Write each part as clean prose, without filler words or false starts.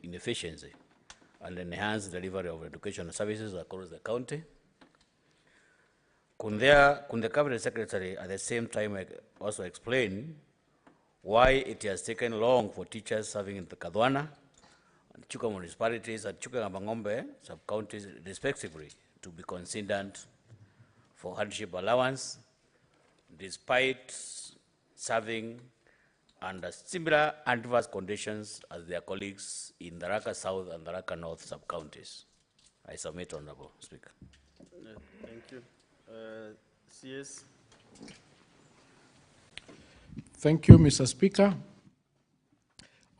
inefficiency and enhance delivery of educational services across the county. Could the Cabinet Secretary at the same time also explain why it has taken long for teachers serving in the Kadwana, Chuka municipalities and Chuka Mangombe sub-counties respectively to be considered for hardship allowance, despite serving under similar adverse conditions as their colleagues in the Raka South and the Raka North sub-counties? I submit, Honorable Speaker. Thank you. CS. Thank you, Mr. Speaker.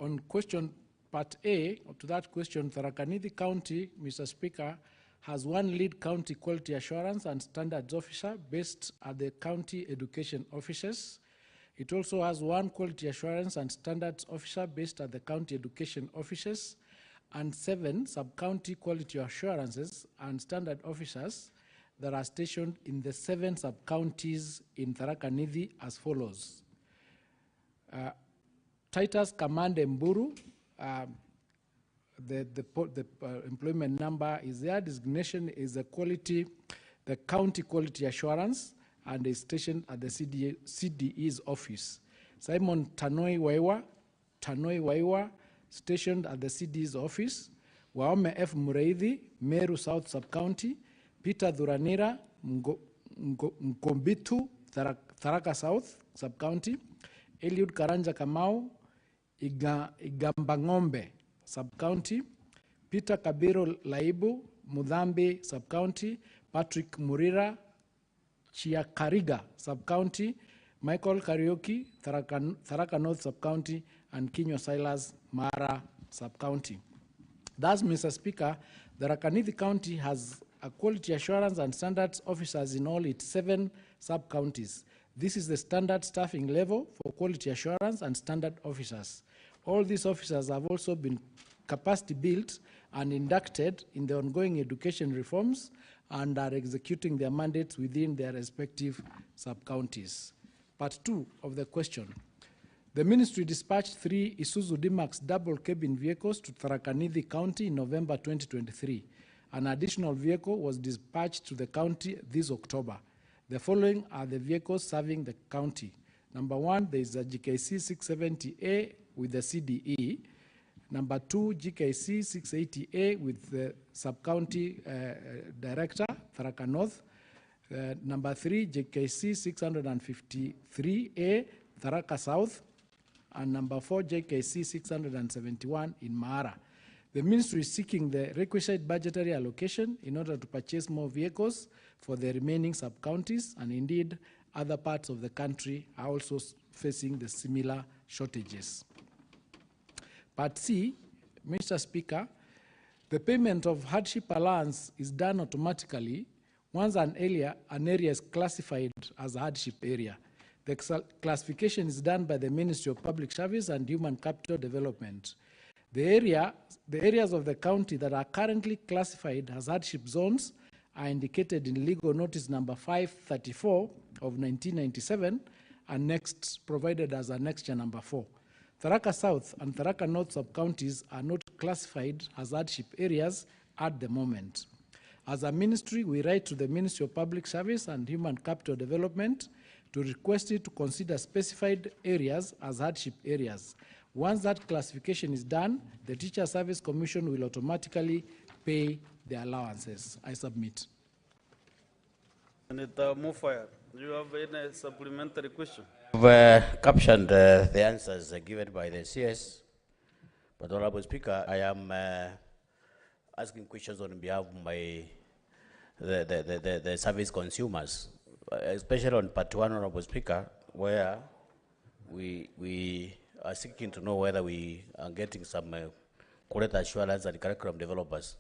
On question part A, to that question, Tharaka Nithi County, Mr. Speaker, has one lead county quality assurance and standards officer based at the county education offices. It also has one quality assurance and standards officer based at the county education offices and 7 sub-county quality assurances and standard officers that are stationed in the 7 sub-counties in Tharaka Nithi as follows. Titus Command Mburu, the employment number is their designation is the county quality assurance and is stationed at the CDE's office. Simon Tanoi Waiwa, stationed at the CDE's office. Waome F. Mureithi, Meru South Sub-County. Peter Dhuranira, Nkombitu, Tharaka South Sub-County. Eliud Karanja Kamau, Igambangombe Sub-County. Peter Kabiro Laibu, Mudhambi Sub-County. Patrick Murira, Chiakariga Sub-County. Michael Karaoke, Tharaka North Sub-County. And Kinyo Silas, Mara Sub-County. Thus, Mr. Speaker, the Tharaka Nithi County has a quality assurance and standards officers in all its 7 sub-counties. This is the standard staffing level for quality assurance and standard officers. All these officers have also been capacity built and inducted in the ongoing education reforms and are executing their mandates within their respective sub-counties. Part 2 of the question. The ministry dispatched 3 Isuzu D-Max double cabin vehicles to Tharaka Nithi County in November 2023. An additional vehicle was dispatched to the county this October. The following are the vehicles serving the county. Number 1, there is a GKC 670A with the CDE. Number 2, GKC 680A with the sub-county director, Tharaka North. Number 3, GKC 653A, Tharaka South. And number 4, JKC 671 in Mahara. The ministry is seeking the requisite budgetary allocation in order to purchase more vehicles for the remaining sub-counties, and indeed other parts of the country are also facing the similar shortages. Part C, Mr. Speaker, the payment of hardship allowance is done automatically once an area is classified as a hardship area. The classification is done by the Ministry of Public Service and Human Capital Development. The areas of the county that are currently classified as hardship zones are indicated in legal notice number 534 of 1997 and next provided as annexure number 4. Tharaka South and Tharaka North sub-counties are not classified as hardship areas at the moment. As a ministry, we write to the Ministry of Public Service and Human Capital Development to request it to consider specified areas as hardship areas. Once that classification is done, the Teacher Service Commission will automatically pay the allowances. I submit. Senator Mufaya, do you have any supplementary question? I've captioned the answers given by the CS, but Honorable Speaker, I am asking questions on behalf of the service consumers, especially on part 1, Honorable Speaker, where we are seeking to know whether we are getting some quality assurance and curriculum developers.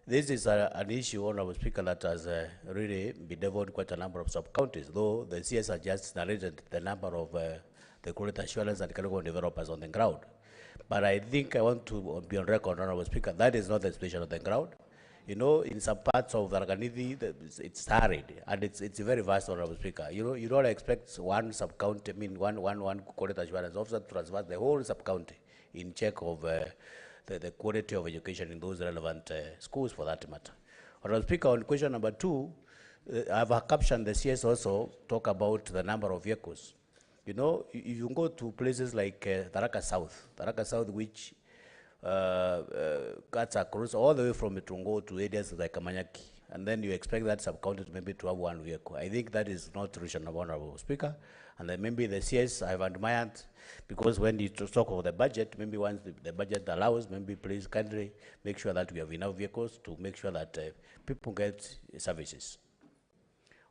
This is an issue, Honorable Speaker, that has really bedeviled quite a number of sub-counties, though the CS has just narrated the number of the quality assurance and curriculum developers on the ground. But I think I want to be on record, Honorable Speaker, that is not the situation on the ground. You know, in some parts of Tharaka Nithi, it's arid, and it's very vast, Honorable Speaker. You know, you don't expect one sub-county, one quality assurance officer to transfer the whole sub-county in check of the quality of education in those relevant schools for that matter. Honorable Speaker, on question number 2, I have captioned the CS also talk about the number of vehicles. You know, if you go to places like Tharaka South, which cuts across all the way from Itungo to areas like Kamanyaki, and then you expect that sub-county maybe to have one vehicle. I think that is not reasonable, Honorable Speaker. And then maybe the CS I've admired, because when you talk of the budget, maybe once the budget allows, maybe please kindly make sure that we have enough vehicles to make sure that people get services.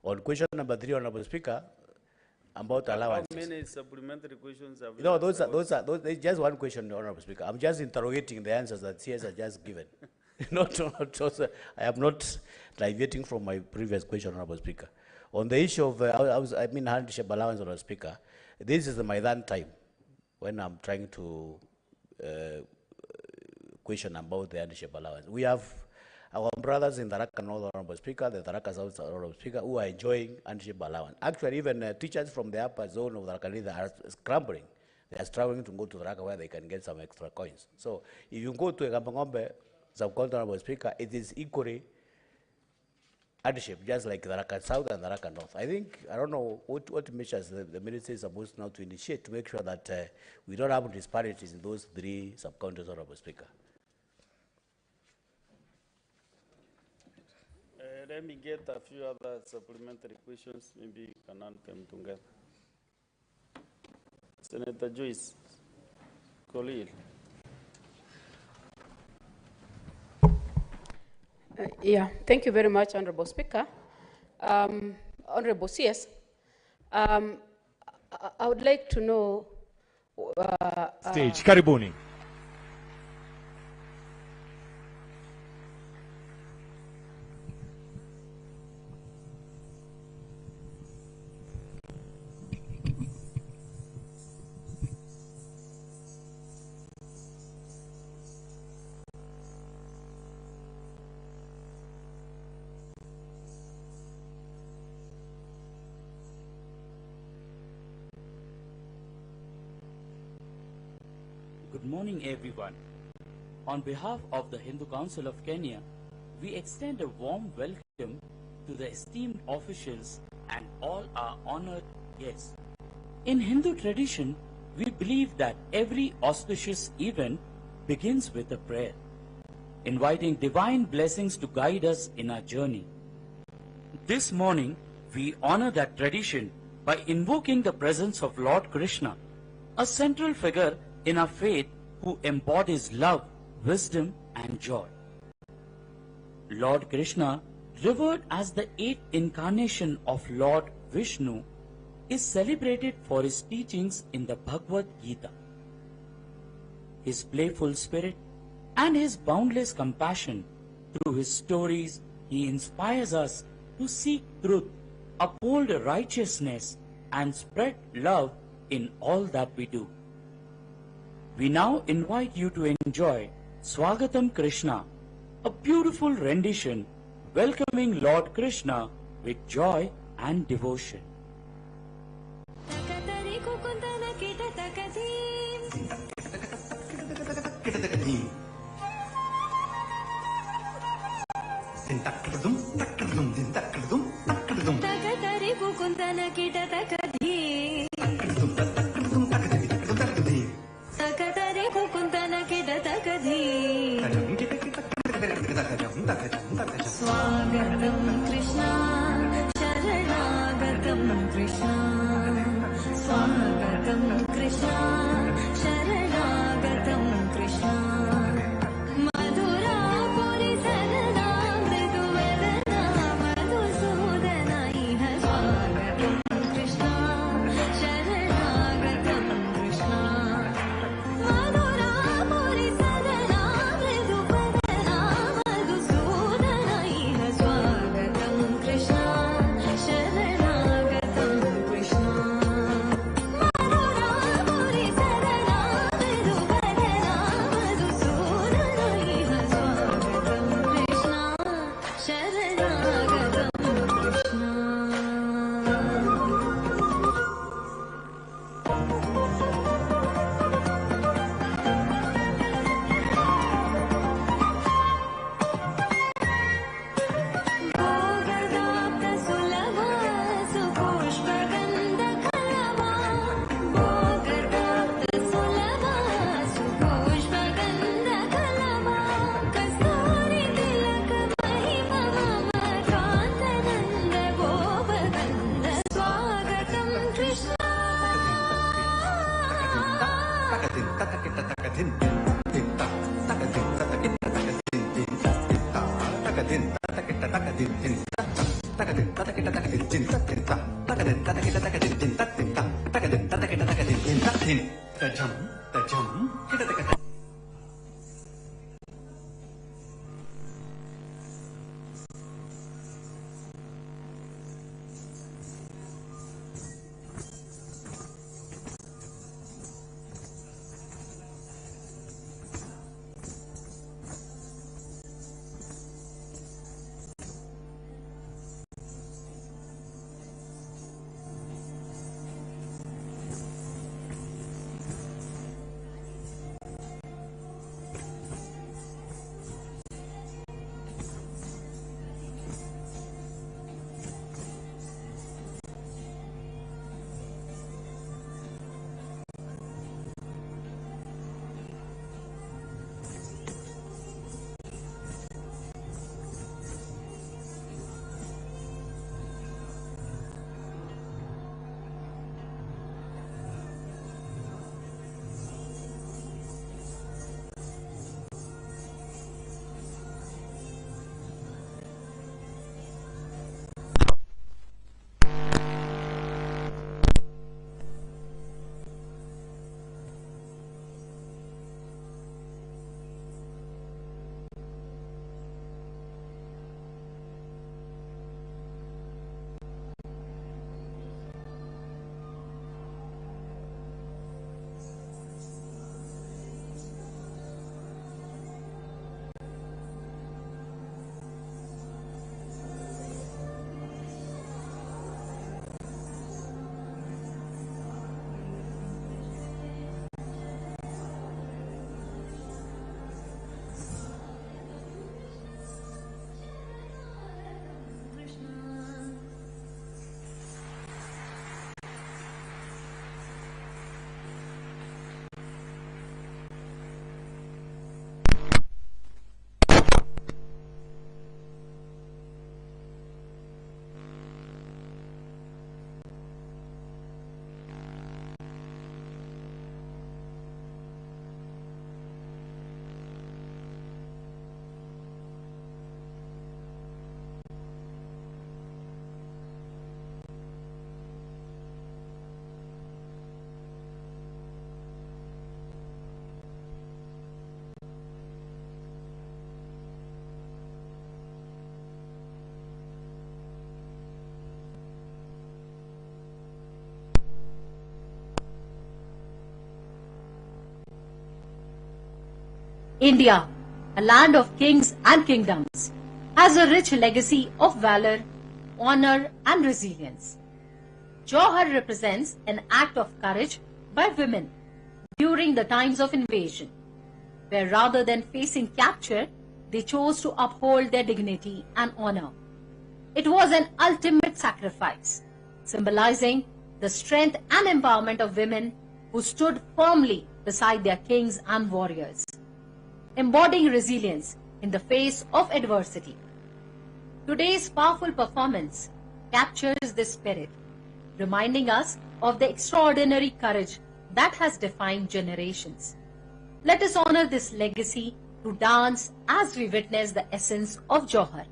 On question number 3, Honorable Speaker, about allowances. How many supplementary questions have you? No, those there's just one question, Honorable Speaker. I'm just interrogating the answers that CS has just given. not also, I am not diverting from my previous question, Honorable Speaker. On the issue of, handship allowance, Honorable Speaker, this is my then time when I'm trying to question about the handship allowance. We have our brothers in Tharaka North, Honorable Speaker, the Tharaka South, Honorable Speaker, who are enjoying handship allowance. Actually, even teachers from the upper zone of Tharaka North are scrambling. They are struggling to go to Tharaka where they can get some extra coins. So if you go to Ekambangombe, sub-county, Honorable Speaker, it is equally hardship, just like Tharaka South and Tharaka North. I think, I don't know what measures the ministry is supposed now to initiate to make sure that we don't have disparities in those 3 sub-counties, Honorable Speaker. Let me get a few other supplementary questions, maybe you can answer them together. Senator Joyce Colil. Yeah, thank you very much, Honorable Speaker. Honorable CS, I would like to know... Stage, karibuni. Good morning, everyone. On behalf of the Hindu Council of Kenya, we extend a warm welcome to the esteemed officials and all our honored guests. In Hindu tradition, we believe that every auspicious event begins with a prayer, inviting divine blessings to guide us in our journey. This morning, we honor that tradition by invoking the presence of Lord Krishna, a central figure in our faith who embodies love, wisdom, and joy. Lord Krishna, revered as the 8th incarnation of Lord Vishnu, is celebrated for his teachings in the Bhagavad Gita. His playful spirit and his boundless compassion, through his stories, he inspires us to seek truth, uphold righteousness, and spread love in all that we do. We now invite you to enjoy Swagatam Krishna, a beautiful rendition welcoming Lord Krishna with joy and devotion. Swagatam Krishna, Sharanagatam Krishna. Swagatam Krishna, Sharanagatam Krishna. India, a land of kings and kingdoms, has a rich legacy of valor, honor and resilience. Jauhar represents an act of courage by women during the times of invasion, where rather than facing capture, they chose to uphold their dignity and honor. It was an ultimate sacrifice, symbolizing the strength and empowerment of women who stood firmly beside their kings and warriors, embodying resilience in the face of adversity. Today's powerful performance captures this spirit, reminding us of the extraordinary courage that has defined generations. Let us honor this legacy through dance as we witness the essence of Jauhar.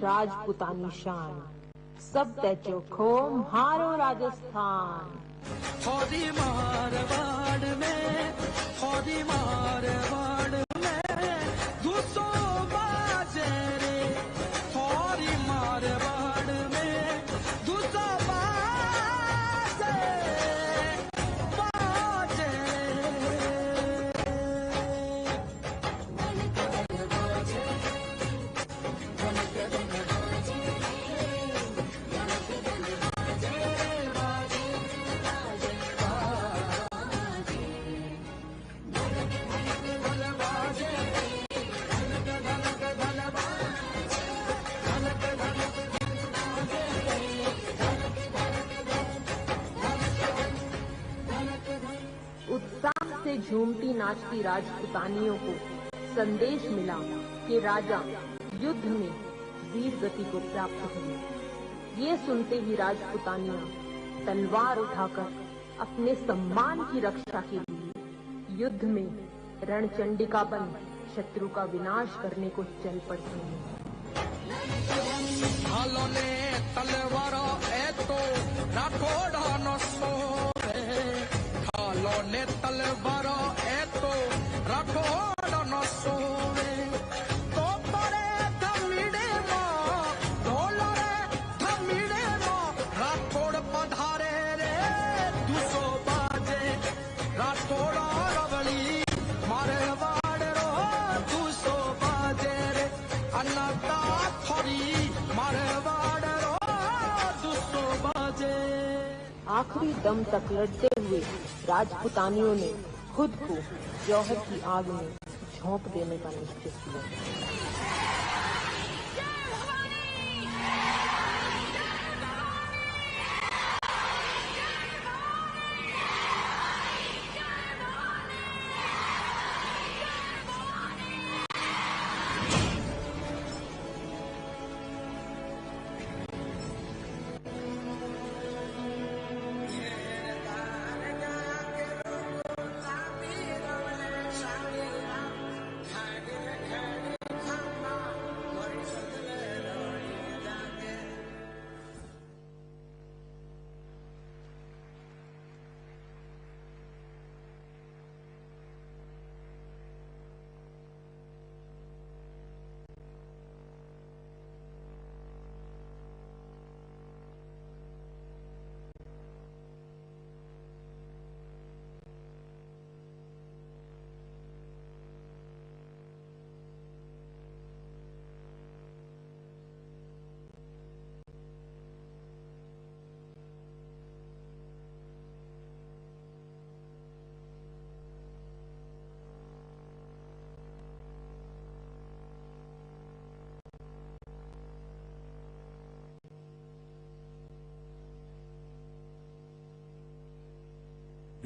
Rajputani शान सब त्याचो खो म्हारो राजस्थान थोड़ी मारवाड़ में दूसो बाजे रे थोड़ी मारवाड़ में दूसो बाजे से झूमती नाचती राजपुतानियों को संदेश मिला कि राजा युद्ध में वीर गति को प्राप्त हुए। ये सुनते ही राजपुतानियां तलवार उठाकर अपने सम्मान की रक्षा के लिए युद्ध में रणचंडिका बन शत्रु का विनाश करने को चल पड़ती हैं। ने तलवारो एतो राठौड़ न सोवे तो परे धमिड़े मां ढोलो रे धमिड़े मां राठौड़ पधारे रे दूसो बाजे राठौड़ रवली मारे वाड़ रो दूसो बाजे रे अन्नता थोड़ी मारे वाड़ रो दूसो बाजे। आखिरी दम तक लड़ते हुए राजपुतानियों ने खुद को जौहर की आग में झोंक देने का निश्चय किया।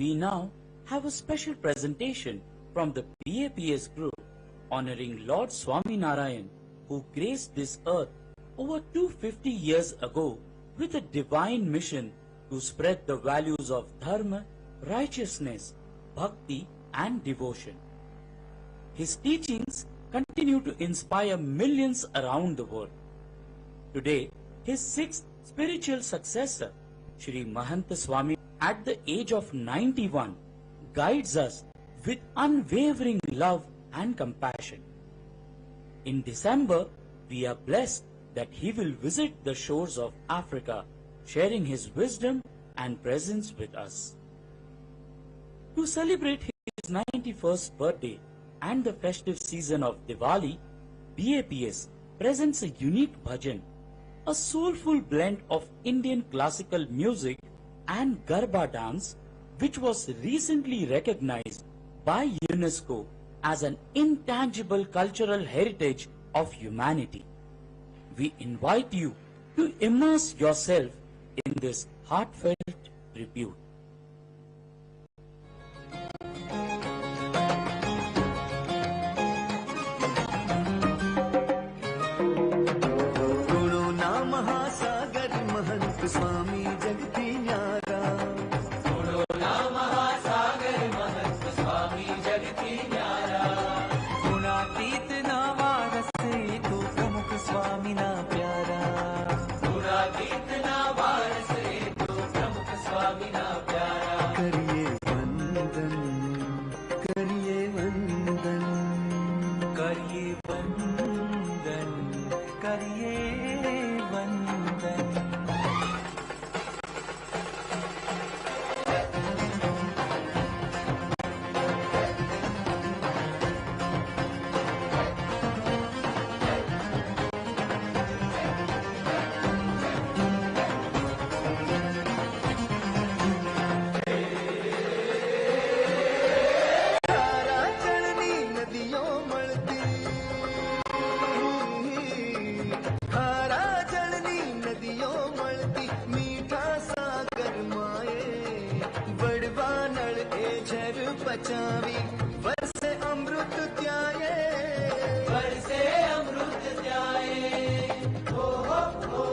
we now have a special presentation from the BAPS group honoring Lord Swaminarayan, who graced this earth over 250 years ago with a divine mission to spread the values of dharma, righteousness, bhakti and devotion. His teachings continue to inspire millions around the world. Today, his sixth spiritual successor, Shri Mahanta Swami, at the age of 91, guides us with unwavering love and compassion. In December, we are blessed that he will visit the shores of Africa, sharing his wisdom and presence with us. To celebrate his 91st birthday and the festive season of Diwali, BAPS presents a unique bhajan, a soulful blend of Indian classical music and Garba dance, which was recently recognized by UNESCO as an intangible cultural heritage of humanity. We invite you to immerse yourself in this heartfelt tribute. स्वामी जगती न्यारा छोड़ो ना महासागर महंत स्वामी जगती न्यारा गुणातीत ना वारस तो प्रमुख स्वामी ना प्यारा गुणातीत ना वारस तो प्रमुख स्वामी ना प्यारा करिए वंदन करिए वंदन करिए वंदन करिए वंदन बचावी वर्षे अमृत त्याये वर्षे अमृत त्याये हो हो हो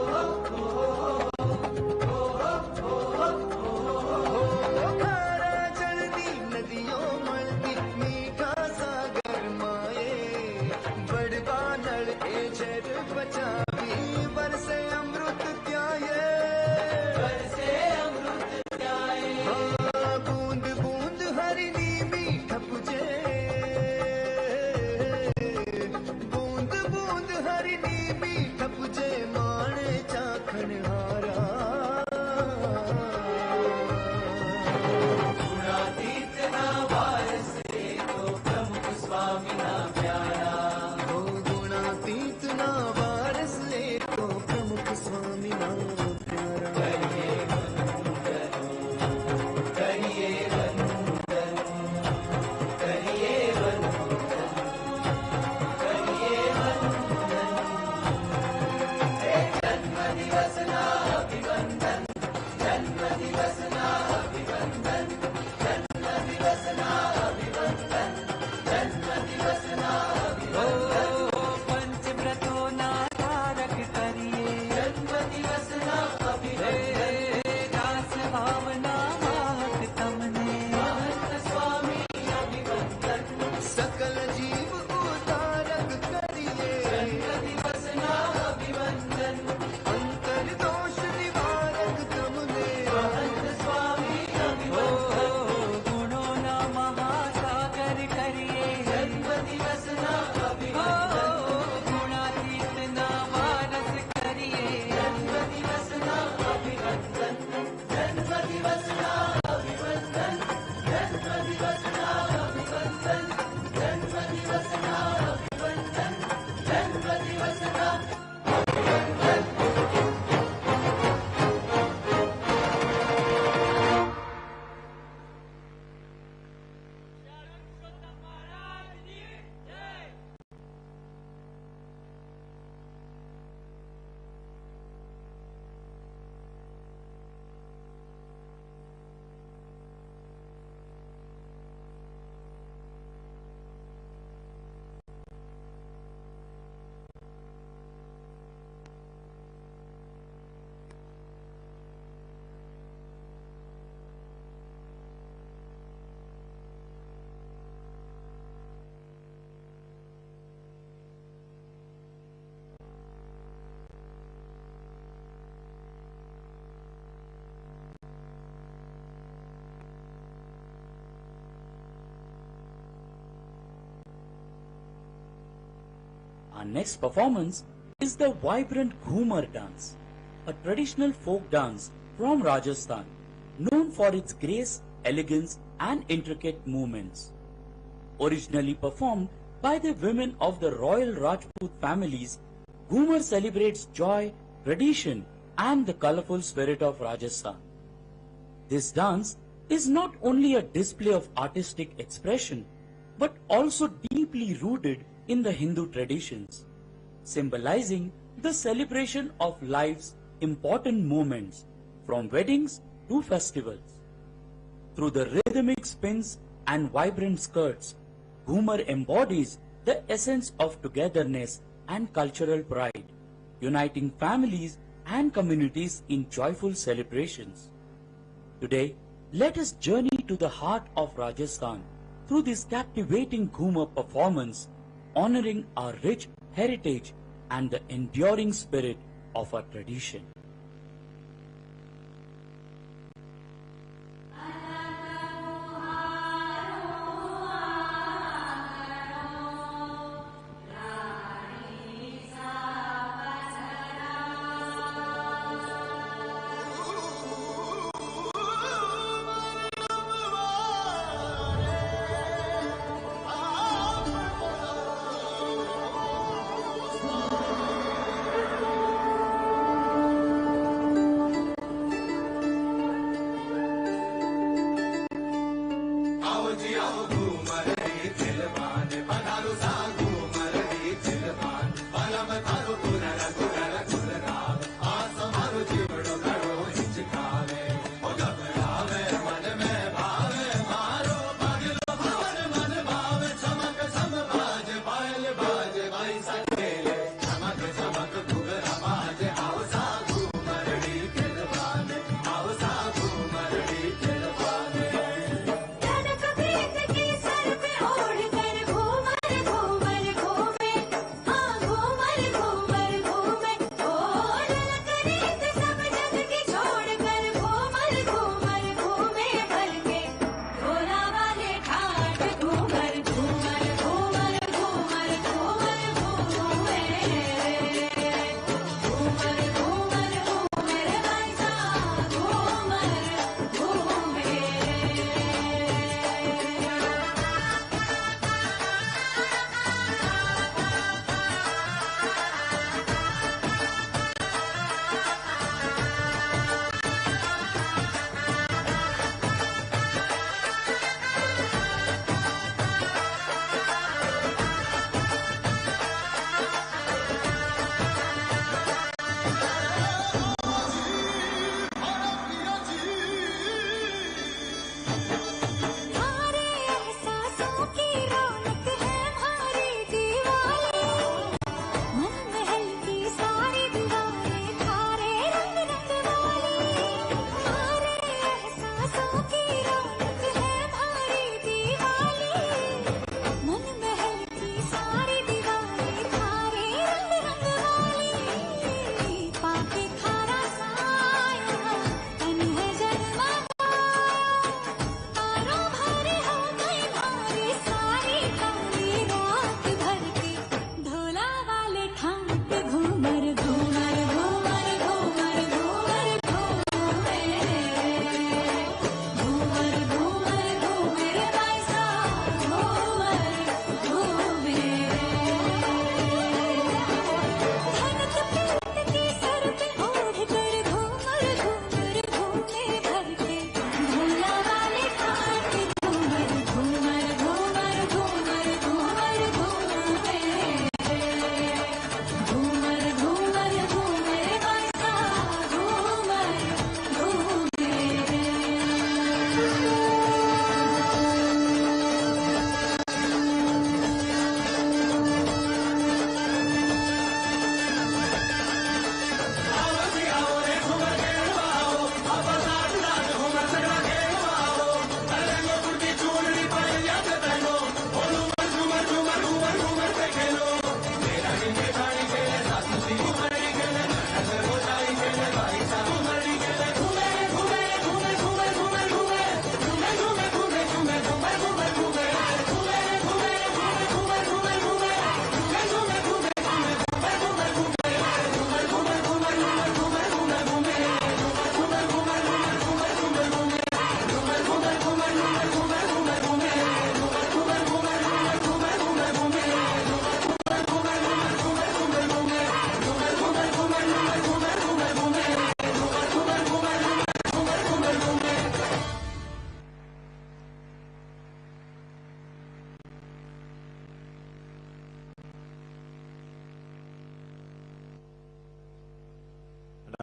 हो हो खारा जलती नदियों मलती मीठा सागर माए बड़वा नल ए झर बचावी वर्षे अमृत त्याये वर्षे अमृत त्याये बूंद बूंद हरिनी बूंद बूंद हरिनी मीठ पुजे माणे चाखण हारा गुणातीत ना वारस तो प्रमुख स्वामी ना प्यारा ओ गुणातीत ना वारस तो प्रमुख स्वामी ना प्यारा करिए वंदन करिए वंदन करिए वंदन करिए वंदन जन्म दिवस ना अभिवंदन जन्म दिवस ना अभिवंदन जन्म दिवस ना अभिवंदन जन्म दिवस ना अभिवंदन पंच व्रतों ना धारक करिए जन्म दिवस ना अभिवंदन दास भावना वाहक तमने महंत स्वामी अभिवंदन सकल जीव उतारक करिए जन्म दिवस ना अभिवंदन अंतर दोष निवारक तमने महंत स्वामी अभिवंदन गुणों ना महासागर करिए जन्म दिवस ना अभिवंदन गुणातीत ना मानस करिए जन्म दिवस ना अभिवंदन जन्म दिवस ना अभिवंदन जन्म दिवस ना अभिवंदन जन्म दिवस ना अभिवंदन जन्म दिवस ना Our next performance is the vibrant Ghumar dance, a traditional folk dance from Rajasthan, known for its grace, elegance and intricate movements. Originally performed by the women of the royal Rajput families, Ghumar celebrates joy, tradition and the colorful spirit of Rajasthan. This dance is not only a display of artistic expression, but also deeply rooted in the Hindu traditions, symbolizing the celebration of life's important moments from weddings to festivals. Through the rhythmic spins and vibrant skirts, Ghumar embodies the essence of togetherness and cultural pride, uniting families and communities in joyful celebrations. Today, let us journey to the heart of Rajasthan through this captivating Ghumar performance, honoring our rich heritage and the enduring spirit of our tradition.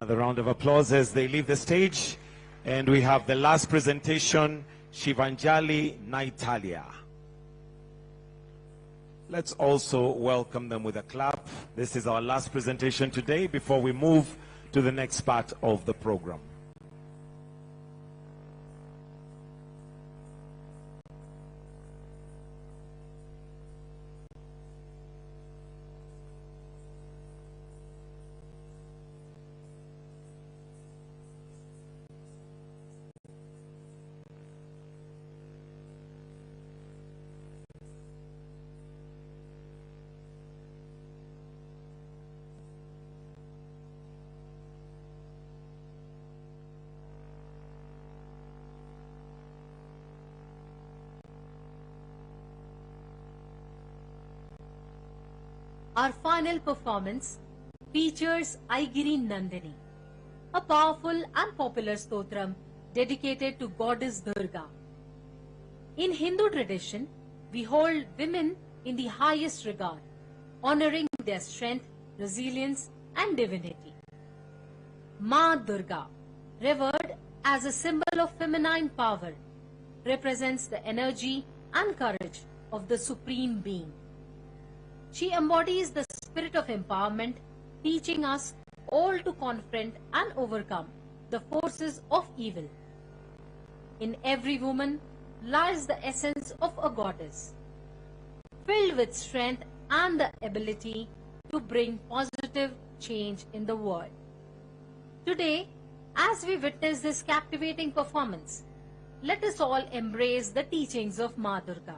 Another round of applause as they leave the stage. And we have the last presentation, Shivanjali Naitalia. Let's also welcome them with a clap. This is our last presentation today before we move to the next part of the program. Our final performance features Aigiri Nandini, a powerful and popular stotram dedicated to goddess Durga. In Hindu tradition, we hold women in the highest regard, honoring their strength, resilience, and divinity. Ma Durga, revered as a symbol of feminine power, represents the energy and courage of the Supreme Being. She embodies the spirit of empowerment, teaching us all to confront and overcome the forces of evil. In every woman lies the essence of a goddess, filled with strength and the ability to bring positive change in the world. Today, as we witness this captivating performance, let us all embrace the teachings of Ma Durga,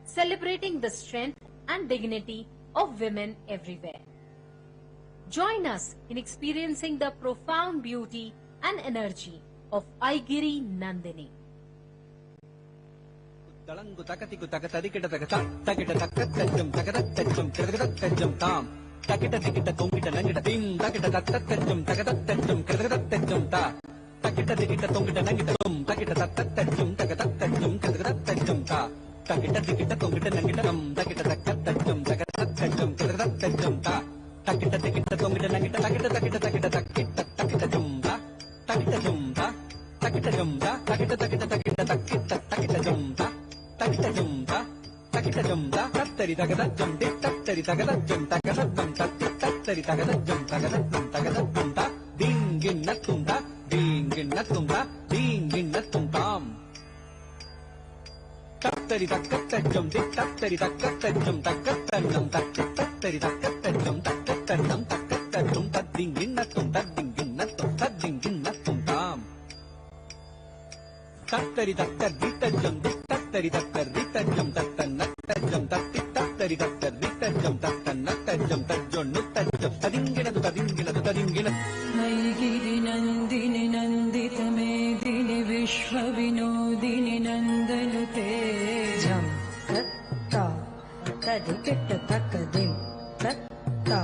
celebrating the strength and dignity of women everywhere. Join us in experiencing the profound beauty and energy of Aigiri Nandini. Aigiri Nandini Nandita Medini Vishwa Vinodini Nandanute Jam Tatta Tadikita Takadim Tatta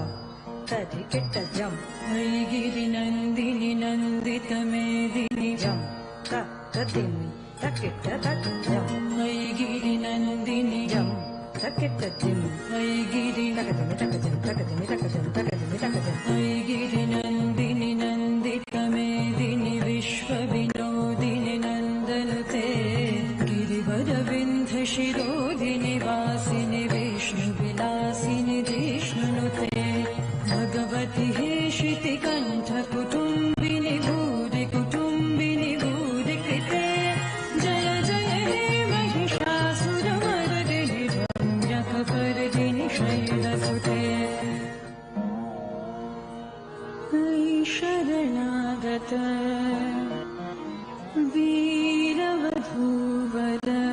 Tadikita Jam Aigiri Nandini Nandita Medini Jam Takadim Takita Takajam Aigiri Nandini Jam Takita Dim Aigiri Takadimi Takajam Takadimi Takajam Takadimi Takajam Aigiri Nandini Nandita Medini Vishwa Vinodini Nandanute Girivara Vindha Shirodini Vasini Vishnu Vilasini Vishnunute Bhagavati Heshiti Kantha Kutumbini Bhuri Kutumbini Bhuri Krite Jaya Jaya He Mahishasura Mardini Ramyaka Pardini Shaila Sute Sharanagata Veeravadhuvara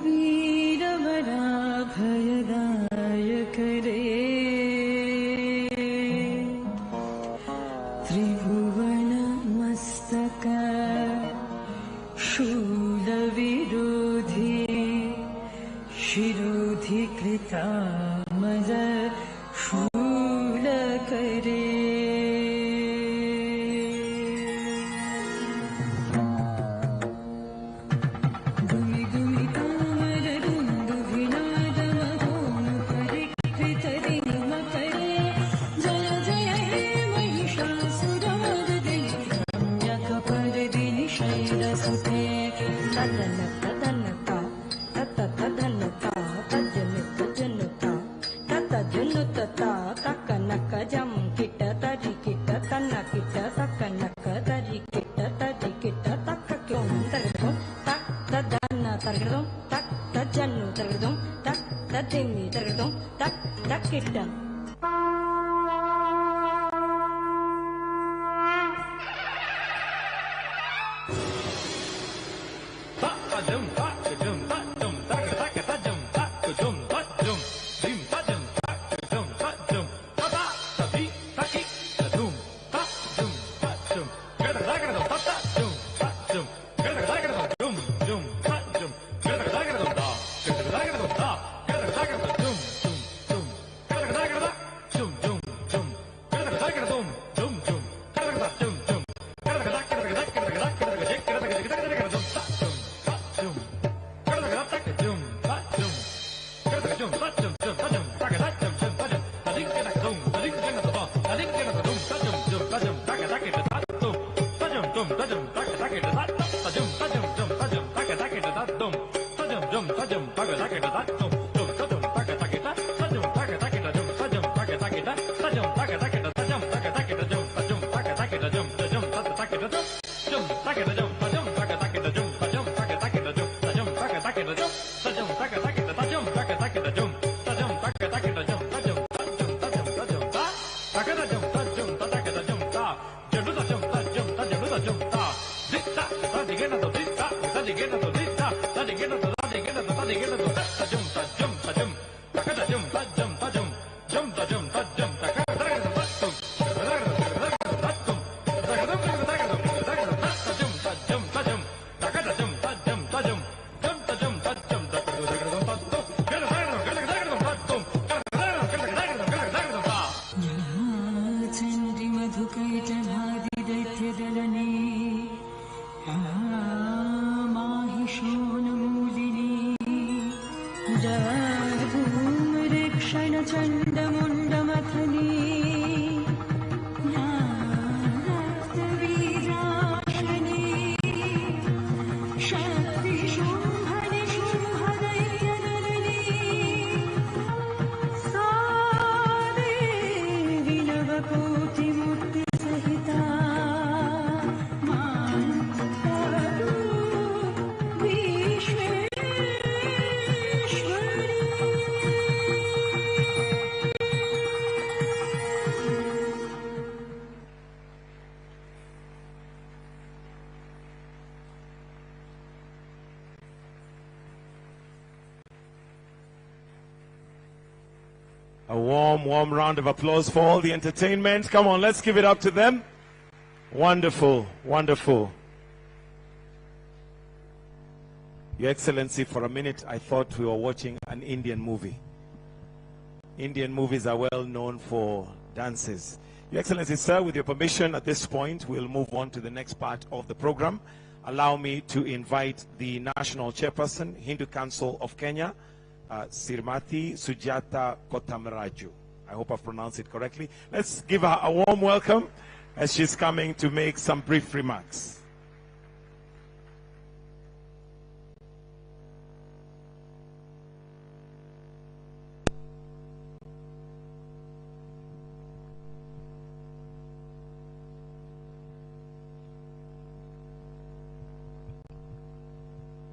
Veeravarabhayadayakare Tribhuvana Mastaka Shula Virodhi Shirodhi Krita Mada Shula Kare Jaya Jaya He tadimni tagadum tak takita. A warm round of applause for all the entertainment. Come on, let's give it up to them. Wonderful, wonderful. Your Excellency, for a minute, I thought we were watching an Indian movie. Indian movies are well known for dances. Your Excellency, sir, with your permission, at this point, we'll move on to the next part of the program. Allow me to invite the National Chairperson, Hindu Council of Kenya, Srimati Sujata Kotamaraju. I hope I've pronounced it correctly. Let's give her a warm welcome as she's coming to make some brief remarks.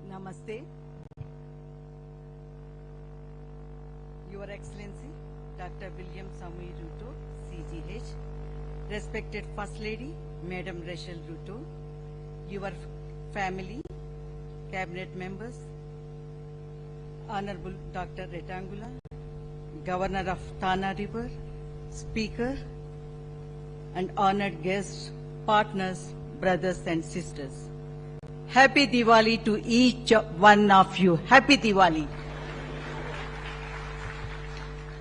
Namaste. Your Excellency, Dr. William Samuel Ruto, CGH, respected First Lady, Madam Rachel Ruto, your family, cabinet members, Honorable Dr. Retangula, Governor of Tana River, Speaker, and honored guests, partners, brothers and sisters. Happy Diwali to each one of you. Happy Diwali.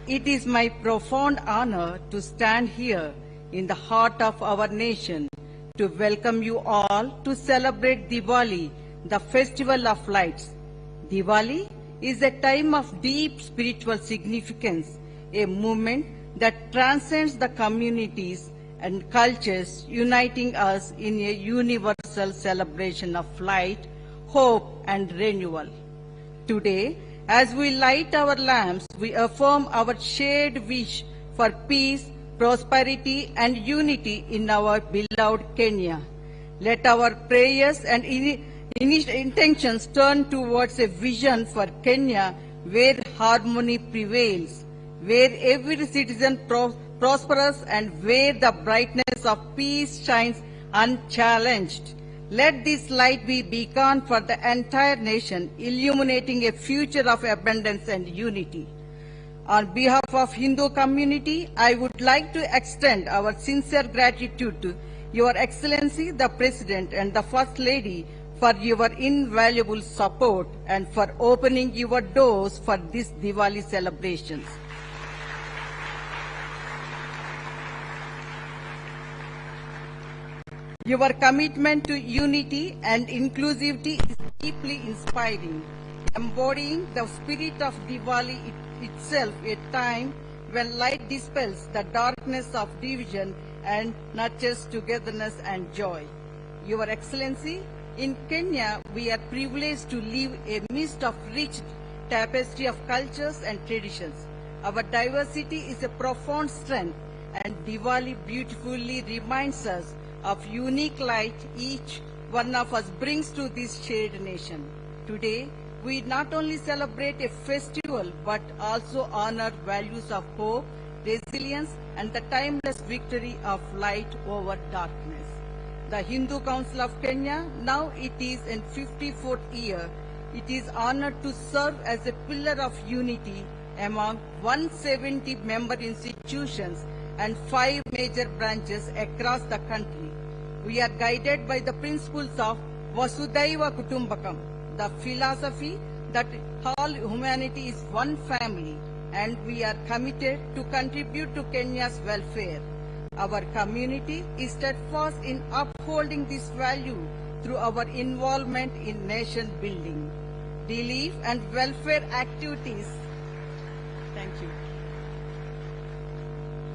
It is my profound honor to stand here in the heart of our nation to welcome you all to celebrate Diwali, the festival of lights. Diwali is a time of deep spiritual significance, a movement that transcends the communities and cultures, uniting us in a universal celebration of light, hope, and renewal. Today, as we light our lamps, we affirm our shared wish for peace, prosperity, and unity in our beloved Kenya. Let our prayers and intentions turn towards a vision for Kenya where harmony prevails, where every citizen prospers, and where the brightness of peace shines unchallenged. Let this light be beacon for the entire nation, illuminating a future of abundance and unity. On behalf of Hindu community, I would like to extend our sincere gratitude to Your Excellency, the President and the First Lady for your invaluable support and for opening your doors for this Diwali celebrations. Your commitment to unity and inclusivity is deeply inspiring, embodying the spirit of Diwali itself, a time when light dispels the darkness of division and nurtures togetherness and joy. Your Excellency, in Kenya, we are privileged to live amidst of rich tapestry of cultures and traditions. Our diversity is a profound strength, and Diwali beautifully reminds us of unique light each one of us brings to this shared nation. Today, we not only celebrate a festival, but also honor values of hope, resilience, and the timeless victory of light over darkness. The Hindu Council of Kenya, now it is in 54th year, it is honored to serve as a pillar of unity among 170 member institutions and 5 major branches across the country. We are guided by the principles of Vasudhaiva Kutumbakam, the philosophy that all humanity is one family, and we are committed to contribute to Kenya's welfare. Our community is steadfast in upholding this value through our involvement in nation building, relief and welfare activities. Thank you.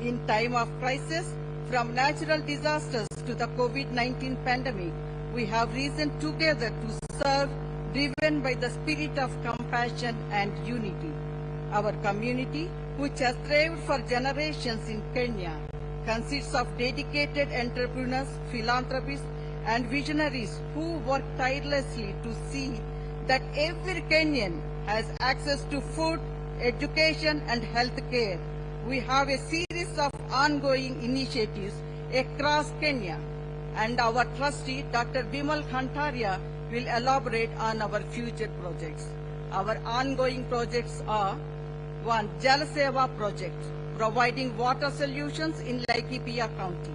In time of crisis, from natural disasters to the COVID-19 pandemic, we have risen together to serve, driven by the spirit of compassion and unity. Our community, which has thrived for generations in Kenya, consists of dedicated entrepreneurs, philanthropists, and visionaries who work tirelessly to see that every Kenyan has access to food, education, and health care. We have a series of ongoing initiatives across Kenya, and our trustee, Dr. Bimal Khantaria, will elaborate on our future projects. Our ongoing projects are: 1. Jal Seva project, providing water solutions in Laikipia County.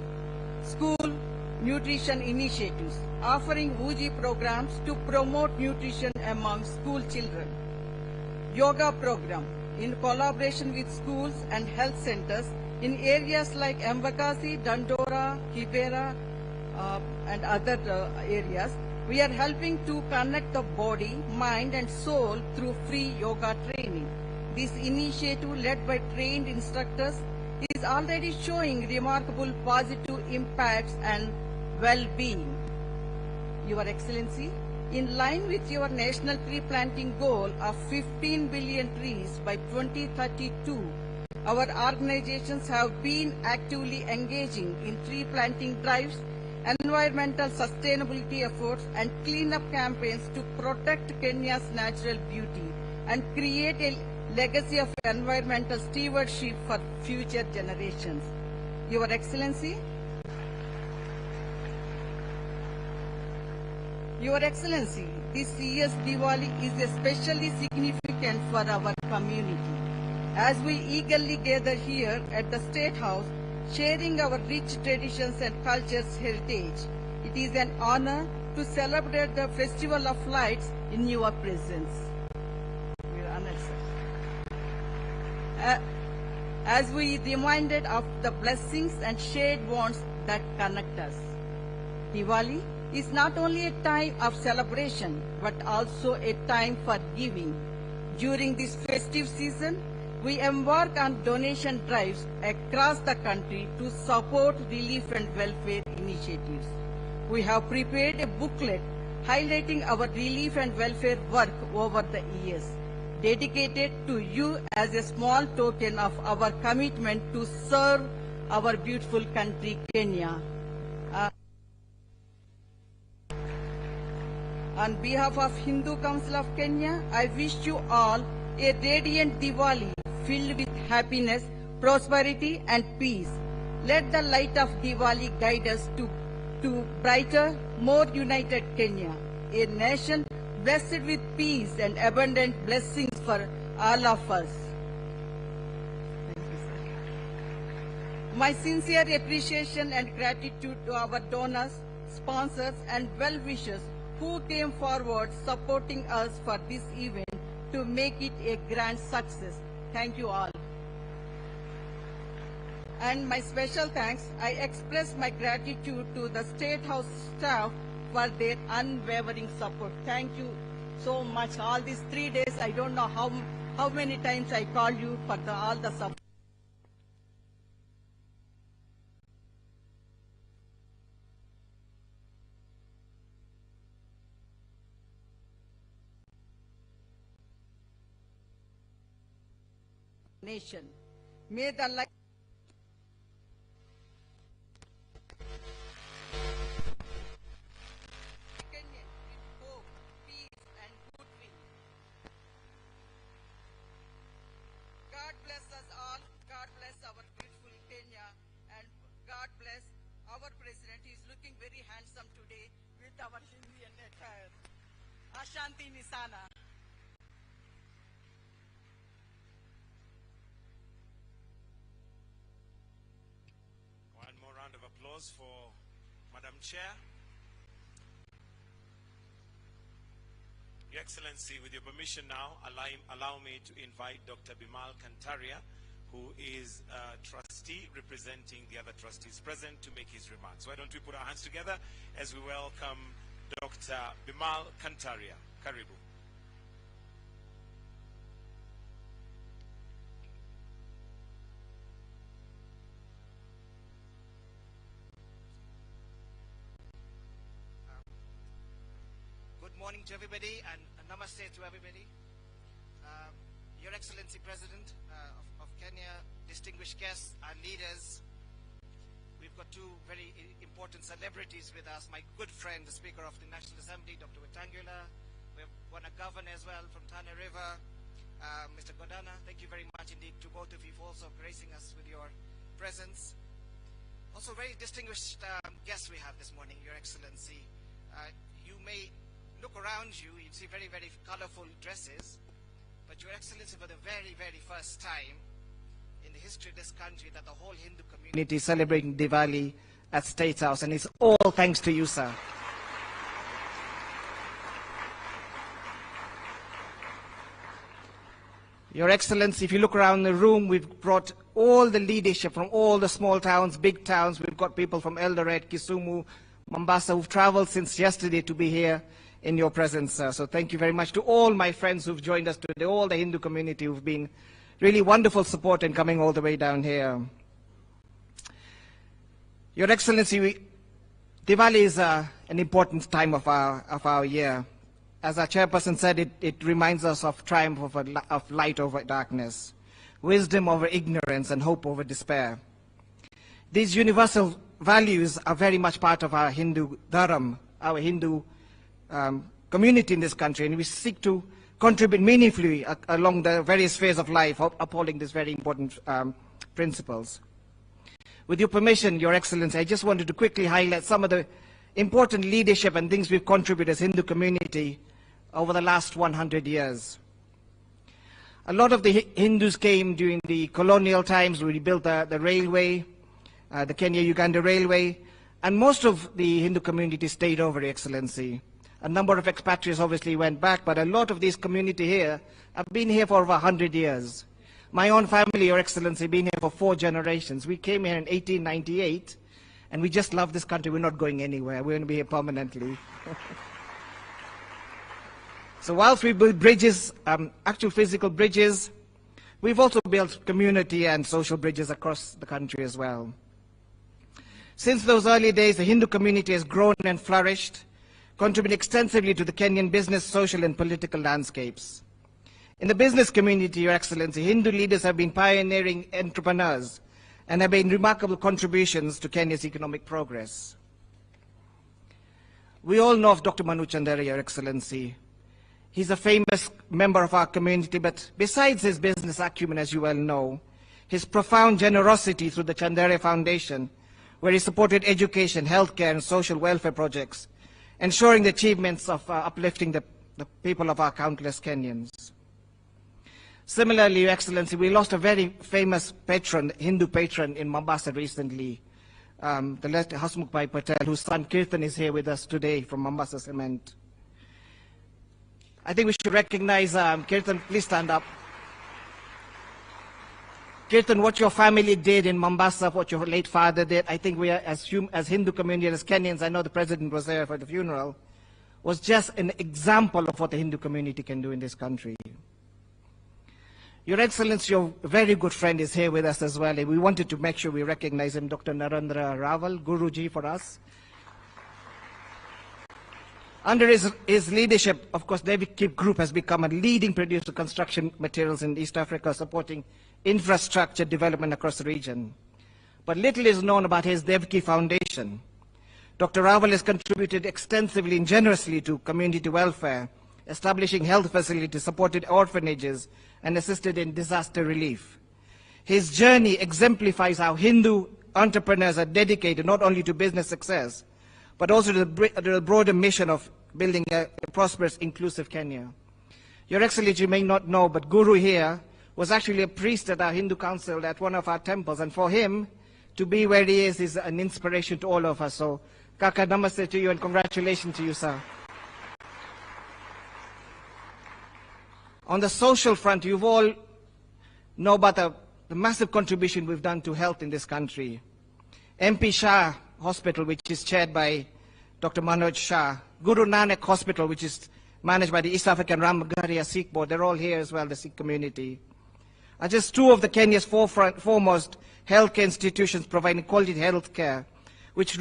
School nutrition initiatives, offering UG programs to promote nutrition among school children. Yoga program, in collaboration with schools and health centers in areas like Embakasi, Dandora, Kibera, and other areas. We are helping to connect the body, mind, and soul through free yoga training. This initiative, led by trained instructors, is already showing remarkable positive impacts and well-being. Your Excellency, in line with your national tree planting goal of 15 billion trees by 2032, our organizations have been actively engaging in tree planting drives, environmental sustainability efforts, and cleanup campaigns to protect Kenya's natural beauty and create a legacy of environmental stewardship for future generations. Your Excellency, this year's Diwali is especially significant for our community. As we eagerly gather here at the State House, sharing our rich traditions and culture's heritage, it is an honor to celebrate the Festival of Lights in your presence. We are honored, sir. As we reminded of the blessings and shared bonds that connect us. Diwali is not only a time of celebration, but also a time for giving. During this festive season, we embark on donation drives across the country to support relief and welfare initiatives. We have prepared a booklet highlighting our relief and welfare work over the years, dedicated to you as a small token of our commitment to serve our beautiful country, Kenya. On behalf of Hindu Council of Kenya, I wish you all a radiant Diwali filled with happiness, prosperity and peace. Let the light of Diwali guide us to brighter, more united Kenya, a nation blessed with peace and abundant blessings for all of us. My sincere appreciation and gratitude to our donors, sponsors and well-wishers who came forward supporting us for this event to make it a grand success. Thank you all. And my special thanks, I express my gratitude to the State House staff for their unwavering support. Thank you so much. All these 3 days, I don't know how many times I call you for all the support. Nation. May the light Kenyan with hope, peace and goodwill. God bless us all. God bless our beautiful Kenya, and God bless our president. He is looking very handsome today with our Indian attire. Ashanti Nisana. One more round of applause for Madam Chair. Your Excellency, with your permission now, allow me to invite Dr. Bimal Kantaria, who is a trustee representing the other trustees present, to make his remarks. Why don't we put our hands together as we welcome Dr. Bimal Kantaria. Karibu. Good morning to everybody and namaste to everybody. Your Excellency President of Kenya, distinguished guests and leaders, we've got two very important celebrities with us. My good friend, the Speaker of the National Assembly, Dr. Wetangula. We have one a governor as well from Tana River, Mr. Godana. Thank you very much indeed to both of you for also gracing us with your presence. Also very distinguished guests we have this morning, Your Excellency. You may look around you, you see very, very colorful dresses, but Your Excellency, for the very, very first time in the history of this country, that the whole Hindu community is celebrating Diwali at State House, and it's all thanks to you, sir. Your Excellency, if you look around the room, we've brought all the leadership from all the small towns, big towns. We've got people from Eldoret, Kisumu, Mombasa, who've traveled since yesterday to be here in your presence, sir. So thank you very much to all my friends who've joined us today, all the Hindu community who've been really wonderful support in coming all the way down here. Your Excellency, Diwali is an important time of our year. As our chairperson said, it reminds us of triumph of light over darkness, wisdom over ignorance, and hope over despair. These universal values are very much part of our Hindu dharam, our Hindu community in this country, and we seek to contribute meaningfully along the various phases of life, upholding these very important principles. With your permission, Your Excellency, I just wanted to quickly highlight some of the important leadership and things we've contributed as Hindu community over the last 100 years. A lot of the Hindus came during the colonial times. We built the railway, the Kenya-Uganda railway, and most of the Hindu community stayed over, Your Excellency. A number of expatriates obviously went back, but a lot of this community here have been here for over 100 years. My own family, Your Excellency, been here for 4 generations. We came here in 1898, and we just love this country. We're not going anywhere. We're going to be here permanently. So whilst we build bridges, actual physical bridges, we've also built community and social bridges across the country as well. Since those early days, the Hindu community has grown and flourished, contributing extensively to the Kenyan business, social, and political landscapes. In the business community, Your Excellency, Hindu leaders have been pioneering entrepreneurs and have made remarkable contributions to Kenya's economic progress. We all know of Dr. Manu Chandera, Your Excellency. He's a famous member of our community, but besides his business acumen, as you well know, his profound generosity through the Chandere Foundation, where he supported education, healthcare, and social welfare projects, ensuring the achievements of uplifting the people of our countless Kenyans. Similarly, Your Excellency, we lost a very famous patron, Hindu patron in Mombasa recently, the late Hasmukh Bhai Patel, whose son Kirtan is here with us today from Mombasa Cement. I think we should recognize Kirtan. Please stand up. Kirtan, what your family did in Mombasa, what your late father did, I think we are, as Hindu community, as Kenyans, I know the president was there for the funeral, was just an example of what the Hindu community can do in this country. Your Excellency, your very good friend is here with us as well, and we wanted to make sure we recognize him, Dr. Narendra Raval, Guruji for us. Under his leadership, of course, Devki Group has become a leading producer of construction materials in East Africa, supporting infrastructure development across the region. But little is known about his Devki Foundation. Dr. Raval has contributed extensively and generously to community welfare, establishing health facilities, supported orphanages, and assisted in disaster relief. His journey exemplifies how Hindu entrepreneurs are dedicated not only to business success, but also to the broader mission of building a prosperous, inclusive Kenya. Your Excellency, you may not know, but Guru here was actually a priest at our Hindu council at one of our temples, and for him to be where he is an inspiration to all of us. So, Kaka, namaste to you and congratulations to you, sir. On the social front, you've all know about the massive contribution we've done to health in this country. MP Shah Hospital, which is chaired by Dr. Manoj Shah, Guru Nanak Hospital, which is managed by the East African Ramagaria Sikh Board, they're all here as well, the Sikh community, are just two of the Kenya's foremost healthcare institutions providing quality health care, which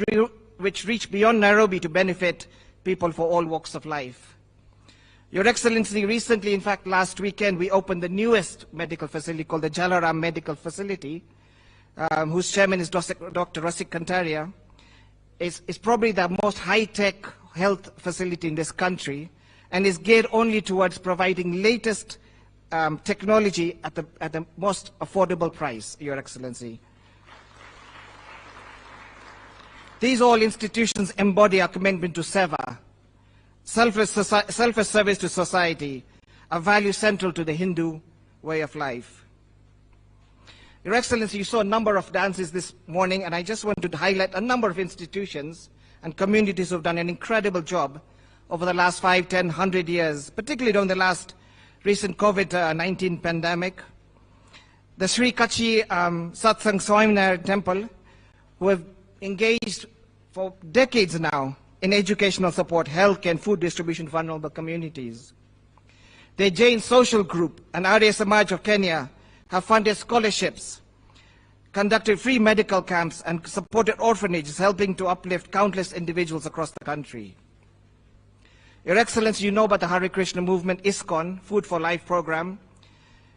reach beyond Nairobi to benefit people for all walks of life. Your Excellency, recently, in fact, last weekend, we opened the newest medical facility called the Jalaram Medical Facility, whose chairman is Dr. Rasik Kantaria. It's probably the most high-tech health facility in this country and is geared only towards providing latest technology at the most affordable price, Your Excellency. These all institutions embody our commitment to Seva, selfless service to society, a value central to the Hindu way of life. Your Excellency, you saw a number of dances this morning, and I just wanted to highlight a number of institutions and communities who have done an incredible job over the last 5, 10, 100 years, particularly during the last recent COVID-19 pandemic. The Sri Kachi Satsang Swaminar Temple, who have engaged for decades now in educational support, healthcare, and food distribution for vulnerable communities. The Jain Social Group and Arya Samaj of Kenya have funded scholarships, conducted free medical camps, and supported orphanages, helping to uplift countless individuals across the country. Your Excellency, you know about the Hare Krishna movement, ISKCON, Food for Life program.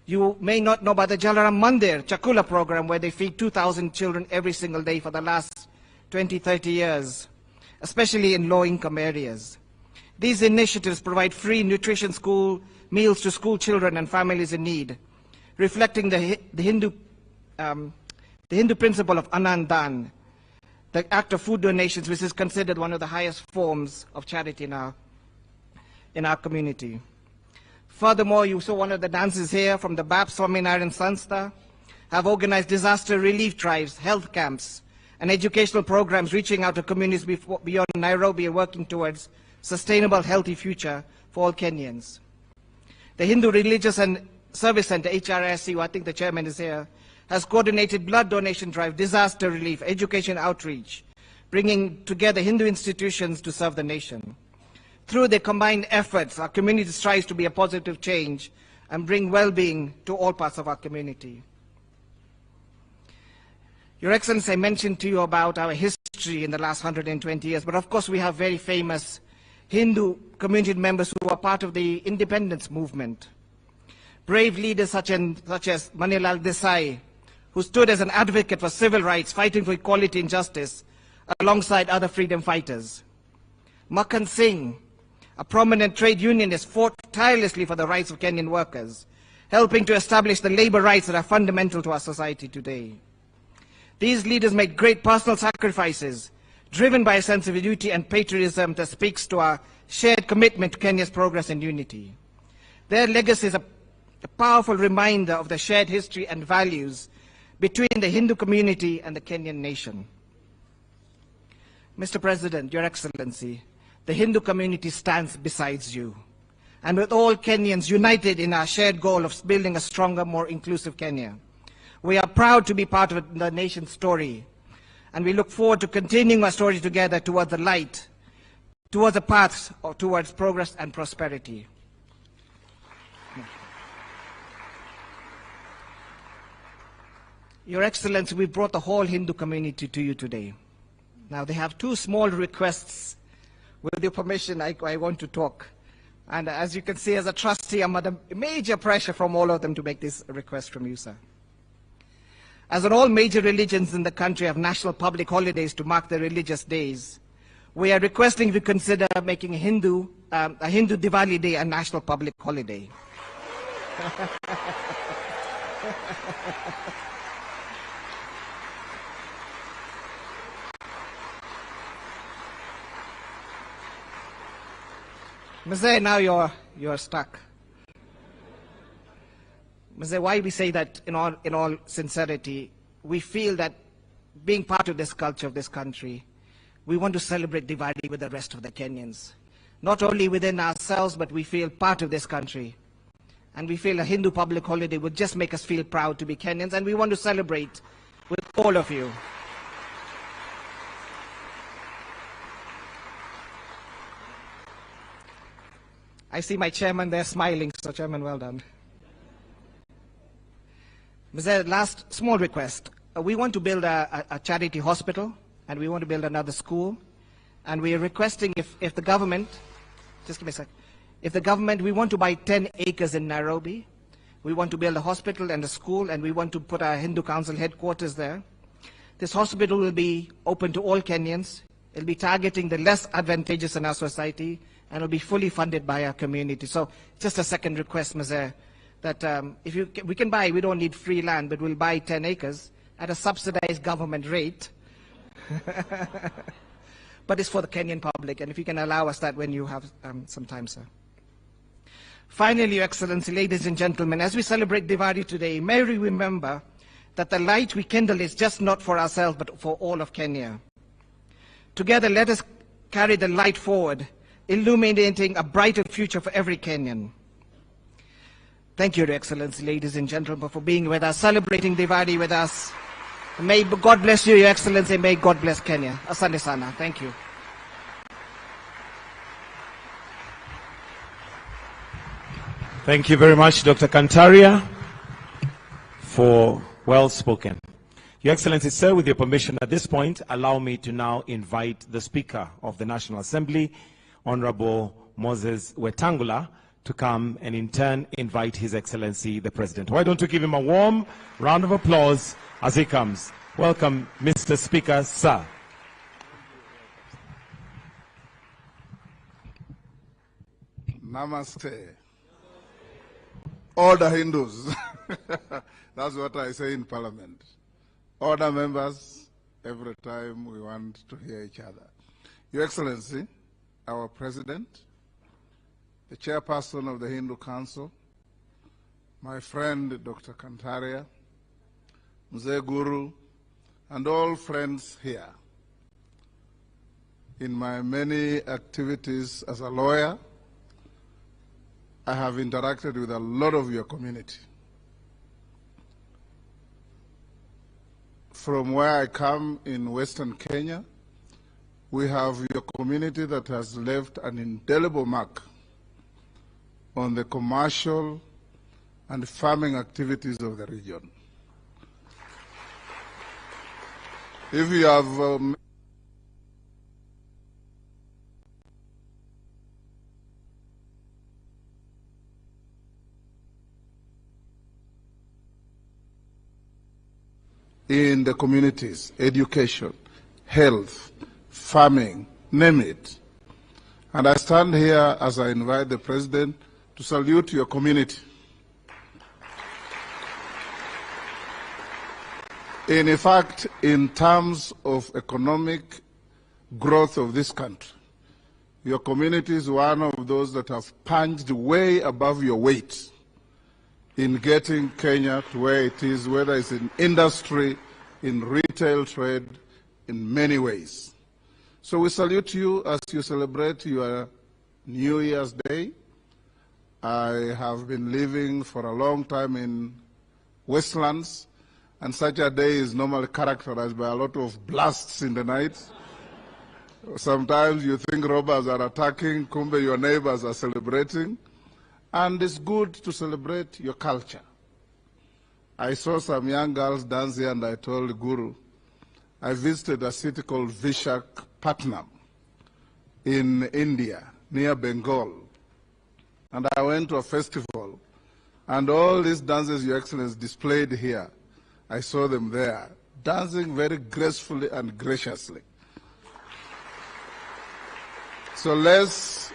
You may not know about the Jalaram Mandir, Chakula program, where they feed 2,000 children every single day for the last 20, 30 years, especially in low-income areas. These initiatives provide free nutrition school meals to school children and families in need, reflecting the Hindu principle of Anandan, the act of food donations, which is considered one of the highest forms of charity in our community. Furthermore, you saw one of the dances here from the BAP Swaminarayan Sanstha, have organized disaster relief drives, health camps, and educational programs reaching out to communities beyond Nairobi and working towards sustainable, healthy future for all Kenyans. The Hindu Religious and Service Center, HRSC, I think the chairman is here, has coordinated blood donation drive, disaster relief, education outreach, bringing together Hindu institutions to serve the nation. Through their combined efforts, our community strives to be a positive change and bring well-being to all parts of our community. Your Excellency, I mentioned to you about our history in the last 120 years, but of course we have very famous Hindu community members who are part of the independence movement. Brave leaders such as Manilal Desai, who stood as an advocate for civil rights, fighting for equality and justice, alongside other freedom fighters. Makhan Singh, A prominent trade unionist, fought tirelessly for the rights of Kenyan workers, helping to establish the labor rights that are fundamental to our society today. These leaders made great personal sacrifices, driven by a sense of duty and patriotism that speaks to our shared commitment to Kenya's progress and unity. Their legacy is a powerful reminder of the shared history and values between the Hindu community and the Kenyan nation. Mr. President, Your Excellency, the Hindu community stands beside you. And with all Kenyans united in our shared goal of building a stronger, more inclusive Kenya, we are proud to be part of the nation's story. And we look forward to continuing our story together towards the light, towards the path towards progress and prosperity. Your Excellency, we brought the whole Hindu community to you today. Now, they have two small requests. With your permission, I want to talk. And as you can see, as a trustee, I'm under major pressure from all of them to make this request from you, sir. As in all major religions in the country have national public holidays to mark their religious days, we are requesting you to consider making a Hindu Diwali Day a national public holiday. Mzee, now you're stuck. Mzee, why we say that in all sincerity, we feel that being part of this culture of this country, we want to celebrate Diwali with the rest of the Kenyans. Not only within ourselves, but we feel part of this country. And we feel a Hindu public holiday would just make us feel proud to be Kenyans, and we want to celebrate with all of you. I see my chairman there smiling, so chairman, well done. Mr. Last small request. We want to build a charity hospital, and we want to build another school. And we are requesting if the government, just give me a sec, if the government, we want to buy 10 acres in Nairobi. We want to build a hospital and a school, and we want to put our Hindu Council headquarters there. This hospital will be open to all Kenyans. It'll be targeting the less advantageous in our society, and will be fully funded by our community. So just a second request, Mr. that we can buy, we don't need free land, but we'll buy 10 acres at a subsidized government rate. But it's for the Kenyan public, and if you can allow us that when you have some time, sir. Finally, Your Excellency, ladies and gentlemen, as we celebrate Diwali today, may we remember that the light we kindle is just not for ourselves, but for all of Kenya. Together, let us carry the light forward, illuminating a brighter future for every Kenyan. Thank you, Your Excellency, ladies and gentlemen, for being with us, celebrating Diwali with us. May God bless you, Your Excellency. May God bless Kenya. Asante sana. Thank you. Thank you very much, Dr. Kantaria, for well spoken. Your Excellency, sir, with your permission at this point, allow me to now invite the Speaker of the National Assembly, Honorable Moses Wetangula, to come and in turn invite His Excellency the President. Why don't you give him a warm round of applause as he comes. Welcome, Mr. Speaker, sir. Namaste. Order Hindus. That's what I say in Parliament. Order members, every time we want to hear each other. Your Excellency, our President, the Chairperson of the Hindu Council, my friend Dr. Kantaria, Mzee Guru, and all friends here. In my many activities as a lawyer, I have interacted with a lot of your community. From where I come in Western Kenya, we have your community that has left an indelible mark on the commercial and farming activities of the region. If you have in the communities, education, health, farming, name it. And I stand here as I invite the President to salute your community. In fact, in terms of economic growth of this country, your community is one of those that have punched way above your weight in getting Kenya to where it is, whether it's in industry, in retail trade, in many ways. So we salute you as you celebrate your New Year's Day. I have been living for a long time in Westlands, and such a day is normally characterized by a lot of blasts in the night. Sometimes you think robbers are attacking, kumbe your neighbors are celebrating, and it's good to celebrate your culture. I saw some young girls dance here, and I told Guru, I visited a city called Vishakhapatnam in India, near Bengal, and I went to a festival, and all these dances, Your Excellency, displayed here, I saw them there, dancing very gracefully and graciously. So let's,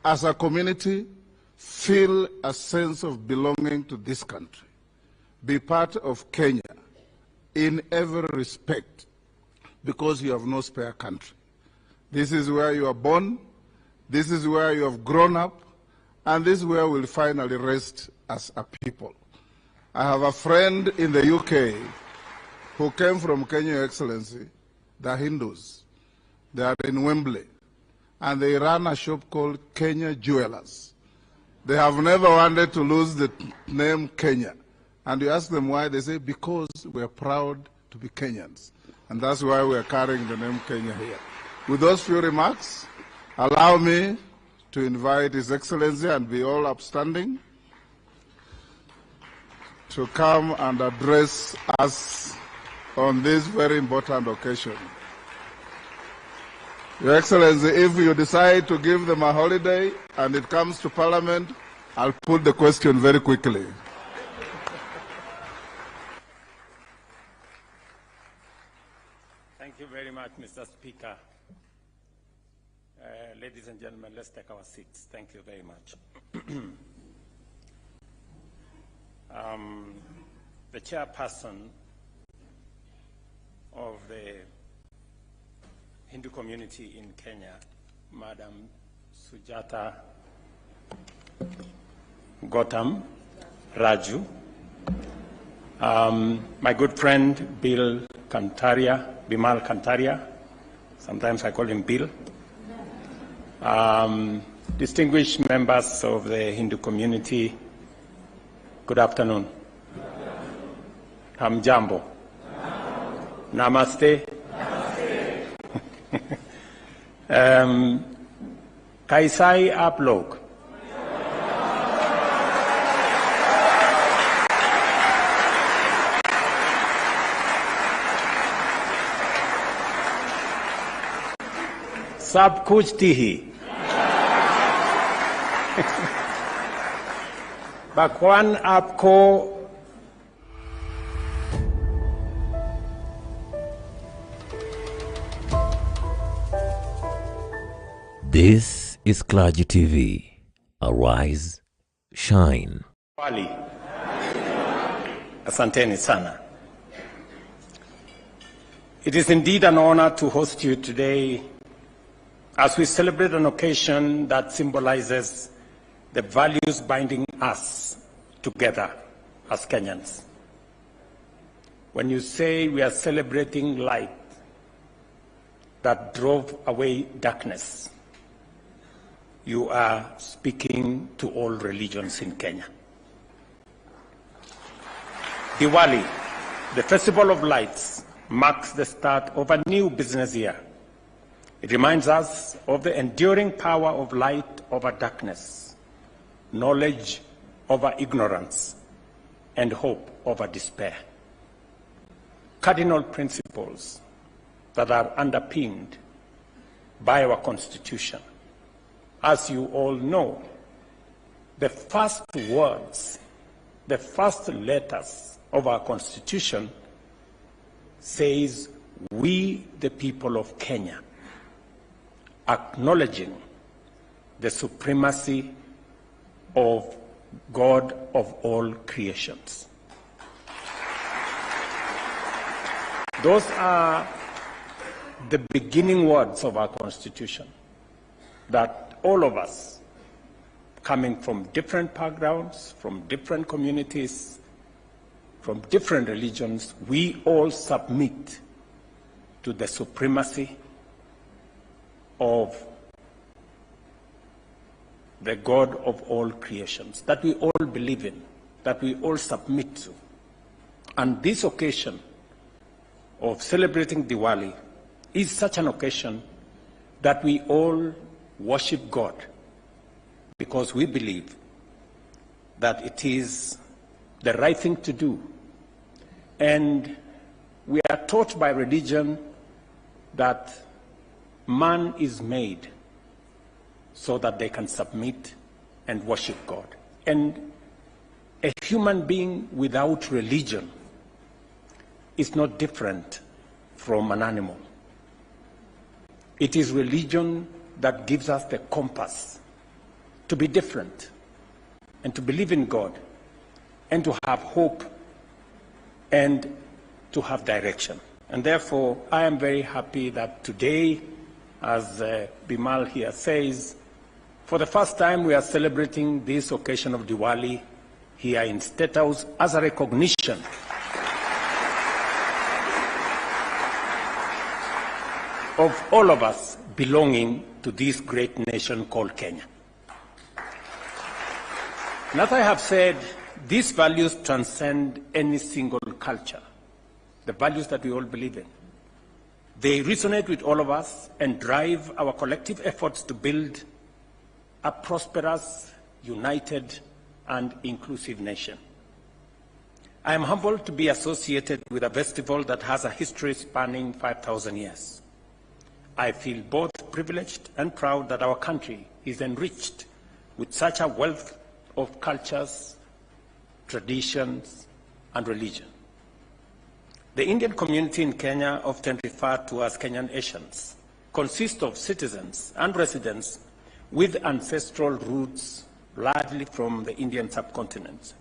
as a community, feel a sense of belonging to this country. Be part of Kenya in every respect, because you have no spare country. This is where you are born, this is where you have grown up, and this is where we'll finally rest as a people. I have a friend in the UK who came from Kenya, Your Excellency, the Hindus. They are in Wembley, and they run a shop called Kenya Jewelers. They have never wanted to lose the name Kenya. And you ask them why, they say, because we are proud to be Kenyans. And that's why we are carrying the name Kenya here. With those few remarks, allow me to invite His Excellency, and be all upstanding, to come and address us on this very important occasion. Your Excellency, if you decide to give them a holiday and it comes to Parliament, I'll put the question very quickly. Thank you very much, Mr. Speaker. Ladies and gentlemen, let's take our seats. Thank you very much. The chairperson of the Hindu community in Kenya, Madam Sujata Gautam Raju, my good friend Bimal Kantaria, sometimes I call him Bill, distinguished members of the Hindu community, good afternoon. Hamjambo. Namaste. Kaisai आप लोग? सब कुछ थी ही। भगवान आपको This is Clergy TV. Arise, shine. Wali. Asanteni sana. It is indeed an honor to host you today as we celebrate an occasion that symbolizes the values binding us together as Kenyans. When you say we are celebrating light that drove away darkness, you are speaking to all religions in Kenya. Diwali, the Festival of Lights, marks the start of a new business year. It reminds us of the enduring power of light over darkness, knowledge over ignorance, and hope over despair. Cardinal principles that are underpinned by our Constitution. As you all know, the first words, the first letters of our Constitution says, "We, the people of Kenya." acknowledging the supremacy of God of all creations. Those are the beginning words of our Constitution, that all of us, coming from different backgrounds, from different communities, from different religions, we all submit to the supremacy of the God of all creations, that we all believe in, that we all submit to. And this occasion of celebrating Diwali is such an occasion that we all worship God, because we believe that it is the right thing to do. And we are taught by religion that man is made so that they can submit and worship God. And a human being without religion is not different from an animal. It is religion that gives us the compass to be different and to believe in God and to have hope and to have direction. And therefore, I am very happy that today, as Bimal here says, for the first time we are celebrating this occasion of Diwali here in State House as a recognition of all of us belonging to this great nation called Kenya. And as I have said, these values transcend any single culture, the values that we all believe in. They resonate with all of us and drive our collective efforts to build a prosperous, united, and inclusive nation. I am humbled to be associated with a festival that has a history spanning 5,000 years. I feel both privileged and proud that our country is enriched with such a wealth of cultures, traditions, and religion. The Indian community in Kenya, often referred to as Kenyan Asians, consists of citizens and residents with ancestral roots largely from the Indian subcontinent.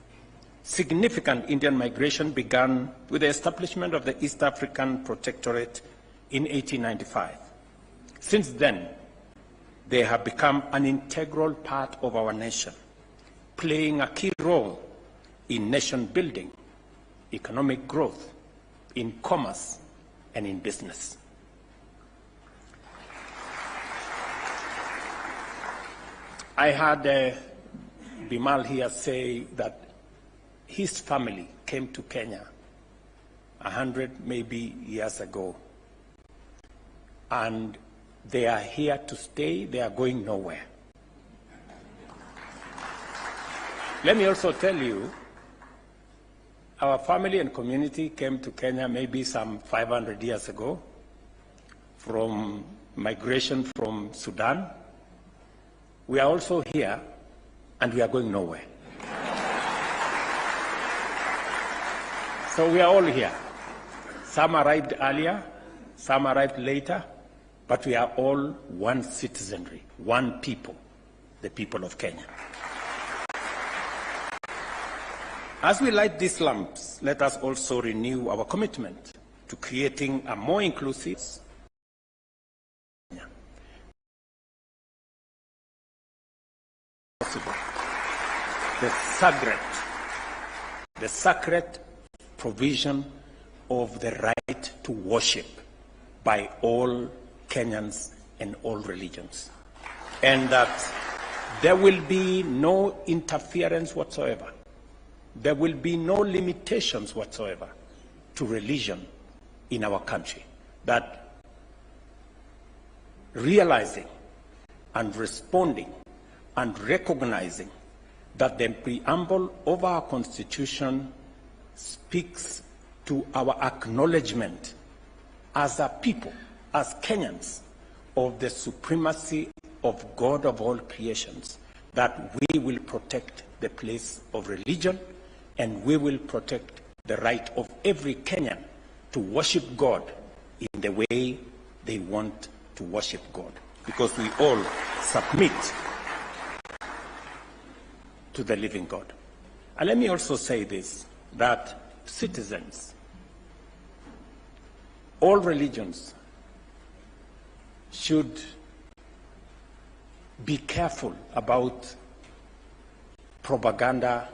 Significant Indian migration began with the establishment of the East African Protectorate in 1895. Since then, they have become an integral part of our nation, playing a key role in nation building, economic growth, in commerce, and in business. I had Bimal here say that his family came to Kenya 100 maybe years ago, and they are here to stay. They are going nowhere. Let me also tell you, our family and community came to Kenya maybe some 500 years ago from migration from Sudan. We are also here, and we are going nowhere. So we are all here. Some arrived earlier, some arrived later, but we are all one citizenry, one people, the people of Kenya. As we light these lamps, let us also renew our commitment to creating a more inclusive the sacred provision of the right to worship by all Kenyans and all religions, and that there will be no interference whatsoever. There will be no limitations whatsoever to religion in our country. That realizing and responding and recognizing that the preamble of our Constitution speaks to our acknowledgement as a people, as Kenyans, of the supremacy of God of all creations, that we will protect the place of religion, and we will protect the right of every Kenyan to worship God in the way they want to worship God. because we all submit to the living God. And let me also say this, that citizens, all religions, should be careful about propaganda,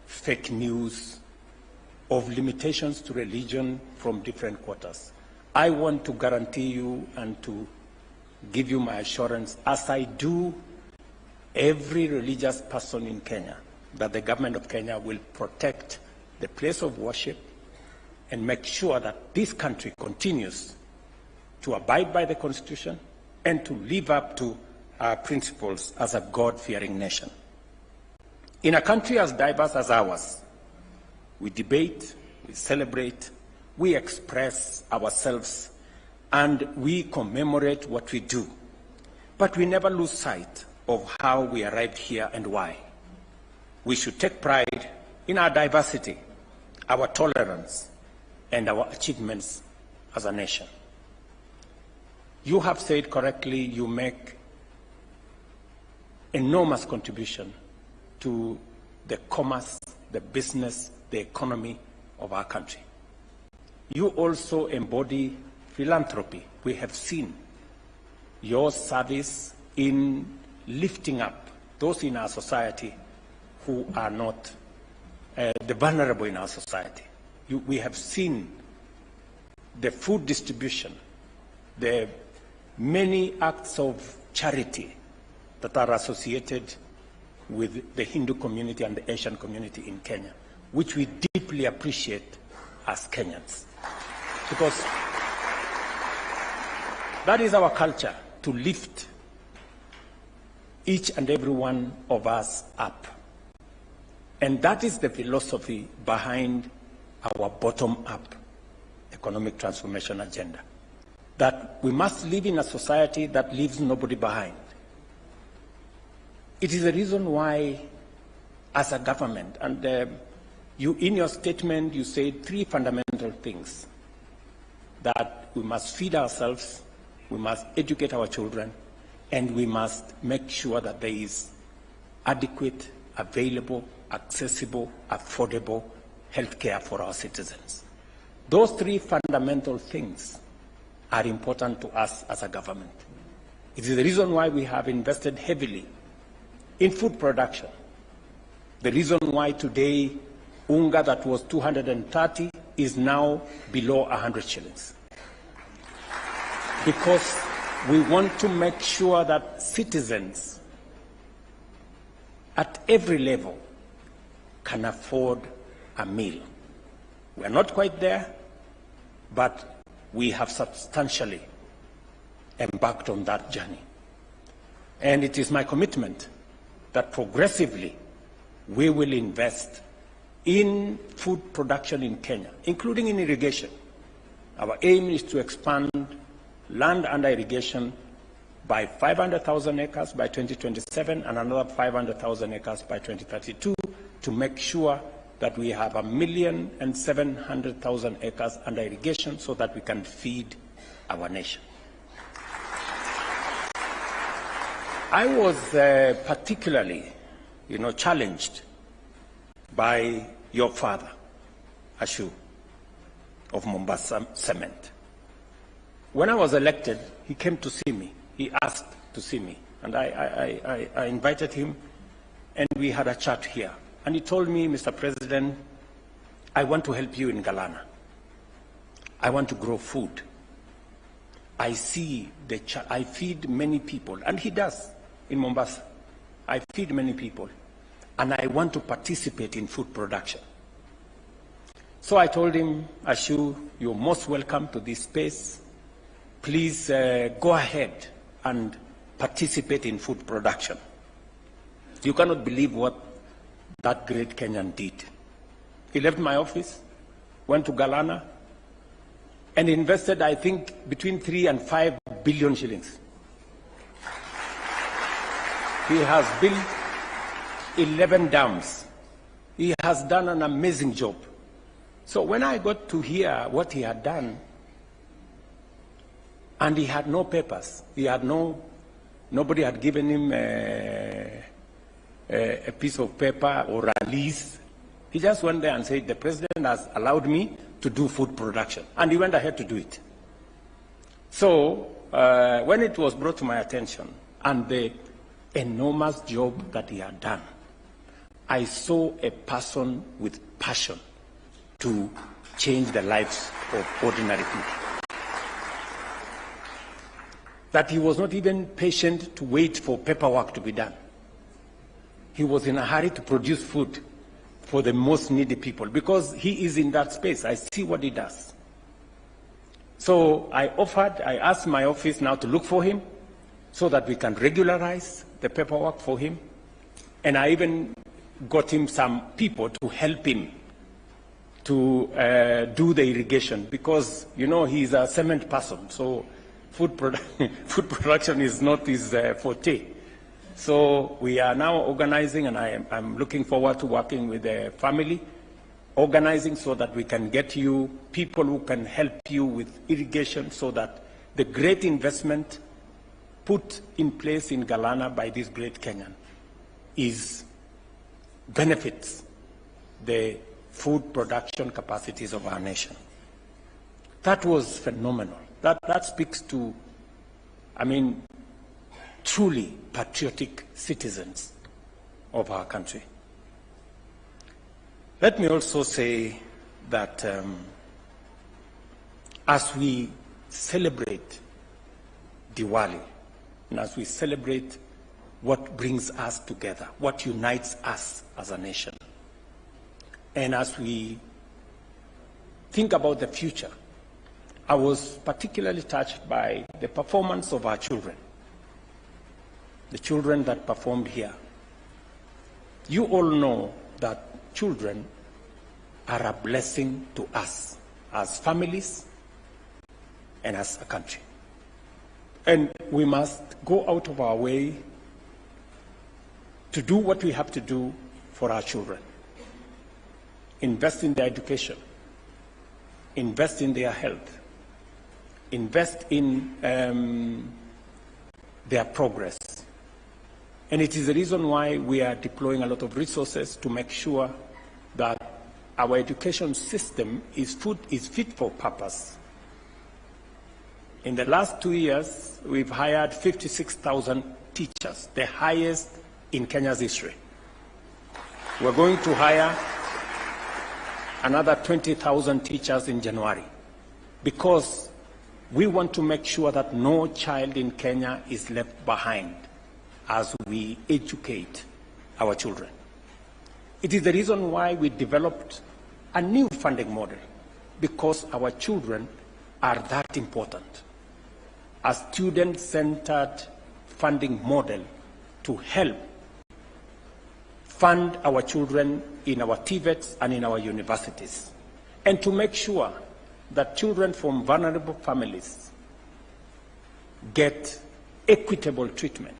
fake news, of limitations to religion from different quarters. I want to guarantee you and to give you my assurance, as I do every religious person in Kenya, that the government of Kenya will protect the place of worship and make sure that this country continues to abide by the Constitution and to live up to our principles as a God-fearing nation. In a country as diverse as ours, we debate, we celebrate, we express ourselves, and we commemorate what we do. But we never lose sight of how we arrived here and why. We should take pride in our diversity, our tolerance, and our achievements as a nation. You have said correctly, you make enormous contribution to the commerce, the business, the economy of our country. You also embody philanthropy. We have seen your service in lifting up those in our society who are not the vulnerable in our society. We have seen the food distribution, the many acts of charity that are associated with the Hindu community and the Asian community in Kenya, which we deeply appreciate as Kenyans. Because that is our culture, to lift each and every one of us up. And that is the philosophy behind our bottom-up economic transformation agenda. That we must live in a society that leaves nobody behind. It is the reason why, as a government, and you, in your statement, you said three fundamental things: that we must feed ourselves, we must educate our children, and we must make sure that there is adequate, available, accessible, affordable health care for our citizens. Those three fundamental things are important to us as a government. It is the reason why we have invested heavily in food production. The reason why today unga that was 230 is now below 100 shillings. Because we want to make sure that citizens at every level can afford a meal. We are not quite there, but we have substantially embarked on that journey. And it is my commitment that progressively we will invest in food production in Kenya, including in irrigation. Our aim is to expand land under irrigation by 500,000 acres by 2027 and another 500,000 acres by 2032 to make sure that we have 1,700,000 acres under irrigation so that we can feed our nation. I was particularly, challenged by your father, Ashu, of Mombasa Cement. When I was elected, he came to see me. He asked to see me, and I invited him, and we had a chat here. And he told me, Mr. President, I want to help you in Galana. I want to grow food. I see I feed many people, and he does in Mombasa. I feed many people, and I want to participate in food production. So I told him, Ashu, you're most welcome to this space. Please go ahead and participate in food production. You cannot believe what that great Kenyan did. He left my office, went to Galana, and invested, I think, between 3 and 5 billion shillings. He has built 11 dams. He has done an amazing job. So when I got to hear what he had done, and he had no papers, he had no Nobody had given him a piece of paper or a lease. He just went there and said, the president has allowed me to do food production. And he went ahead to do it. So when it was brought to my attention and the enormous job that he had done, I saw a person with passion to change the lives of ordinary people. That he was not even patient to wait for paperwork to be done. He was in a hurry to produce food for the most needy people because he is in that space. I see what he does. So I asked my office now to look for him so that we can regularize the paperwork for him. And I even got him some people to help him to do the irrigation because, you know, he's a cement person. So food production is not his forte. So we are now organizing, and I'm looking forward to working with the family, organizing so that we can get you people who can help you with irrigation so that the great investment put in place in Galana by this great Kenyan benefits the food production capacities of our nation. That was phenomenal. That speaks to, I mean, truly patriotic citizens of our country. Let me also say that as we celebrate Diwali, and as we celebrate what brings us together, what unites us as a nation, and as we think about the future, I was particularly touched by the performance of our children, the children that performed here. You all know that children are a blessing to us as families and as a country. And we must go out of our way to do what we have to do for our children. Invest in their education, invest in their health, invest in their progress. And it is the reason why we are deploying a lot of resources to make sure that our education system is fit for purpose. In the last 2 years, we've hired 56,000 teachers, the highest in Kenya's history. We're going to hire another 20,000 teachers in January because we want to make sure that no child in Kenya is left behind as we educate our children. It is the reason why we developed a new funding model, because our children are that important. A student-centered funding model to help fund our children in our TVETs and in our universities, and to make sure that children from vulnerable families get equitable treatment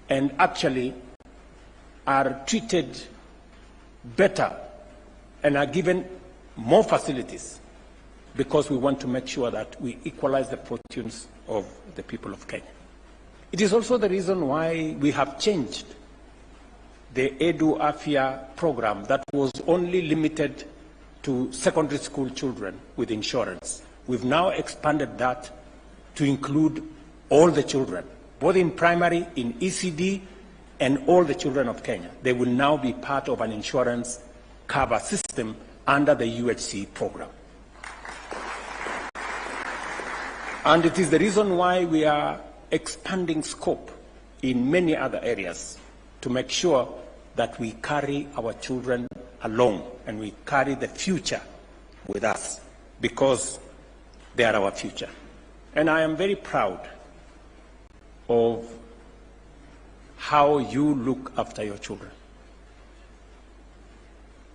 and actually are treated better and are given more facilities, because we want to make sure that we equalize the fortunes of the people of Kenya. It is also the reason why we have changed the Edu Afya program that was only limited to secondary school children with insurance. We've now expanded that to include all the children, both in primary, in ECD, and all the children of Kenya. They will now be part of an insurance cover system under the UHC program. And it is the reason why we are expanding scope in many other areas to make sure that we carry our children along and we carry the future with us, because they are our future. And I am very proud of how you look after your children.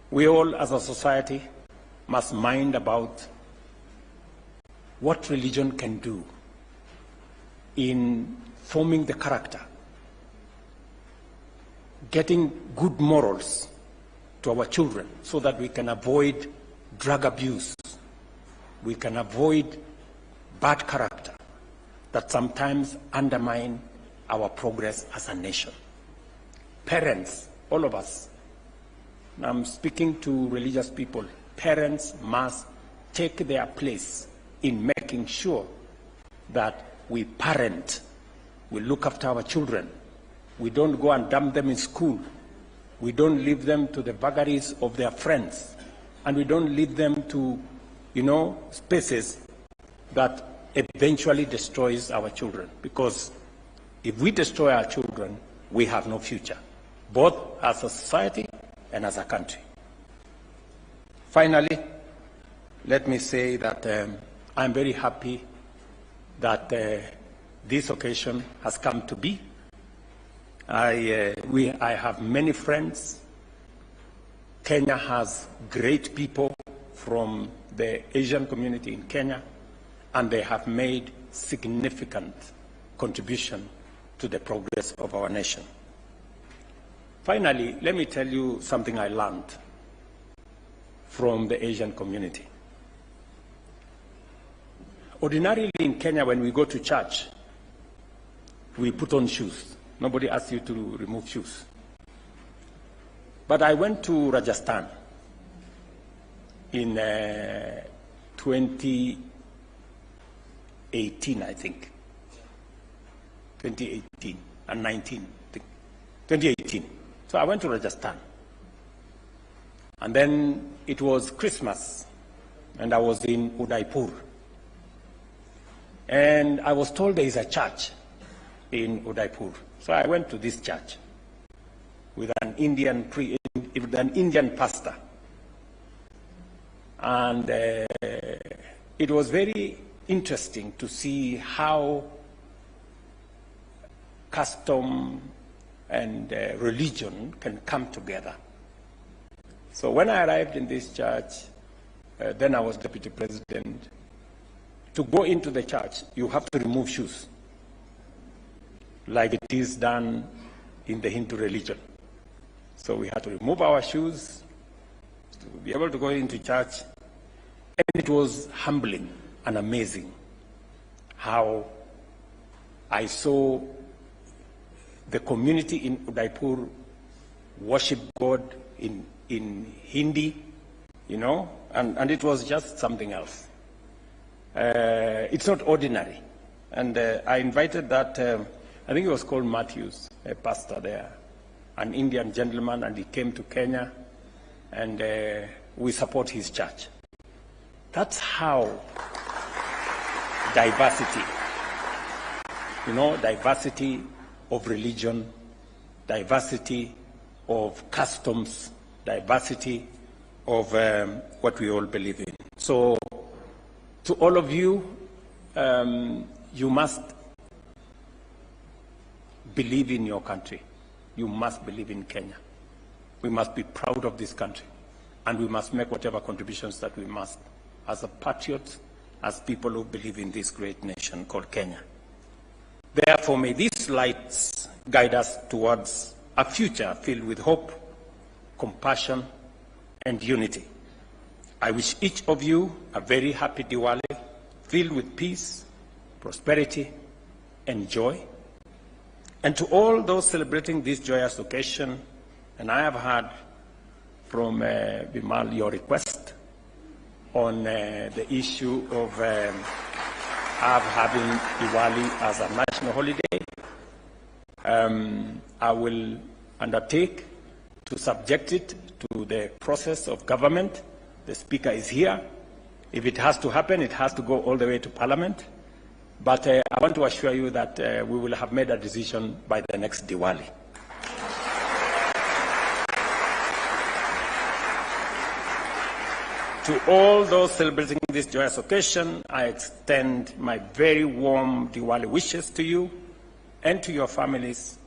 We all, as a society, must mind about what religion can do in forming the character, getting good morals to our children so that we can avoid drug abuse, we can avoid bad character, that sometimes undermine our progress as a nation. Parents, all of us, and I'm speaking to religious people, parents must take their place in making sure that we parent, we look after our children, we don't go and dump them in school, we don't leave them to the vagaries of their friends, and we don't lead them to, spaces that eventually destroys our children. Because if we destroy our children, we have no future, both as a society and as a country. Finally, let me say that I'm very happy that this occasion has come to be. I have many friends. Kenya has great people from the Asian community in Kenya, and they have made significant contribution to the progress of our nation. Finally, let me tell you something I learned from the Asian community. Ordinarily in Kenya, when we go to church, we put on shoes. Nobody asks you to remove shoes. But I went to Rajasthan in 2018, I think. 2018 and 19, I think. 2018. So I went to Rajasthan. And then it was Christmas, and I was in Udaipur. And I was told there is a church in Udaipur. So I went to this church with an Indian pastor. And it was very interesting to see how custom and religion can come together. So when I arrived in this church, then I was deputy president. To go into the church, you have to remove shoes, like it is done in the Hindu religion. So we had to remove our shoes to be able to go into church. And it was humbling and amazing how I saw the community in Udaipur worship God in Hindi, and it was just something else. It's not ordinary. And I invited that, I think it was called Matthews, a pastor there, an Indian gentleman, and he came to Kenya, and we support his church. That's how diversity, diversity of religion, diversity of customs, diversity of what we all believe in. So to all of you, you must believe in your country. You must believe in Kenya. We must be proud of this country, and we must make whatever contributions that we must as a patriots, as people who believe in this great nation called Kenya. Therefore, may these lights guide us towards a future filled with hope, compassion, and unity. I wish each of you a very happy Diwali, filled with peace, prosperity, and joy. And to all those celebrating this joyous occasion, and I have heard from Bimal your request on the issue of having Diwali as a national holiday, I will undertake to subject it to the process of government. The Speaker is here. If it has to happen, it has to go all the way to Parliament. But I want to assure you that we will have made a decision by the next Diwali. To all those celebrating this joyous occasion, I extend my very warm Diwali wishes to you and to your families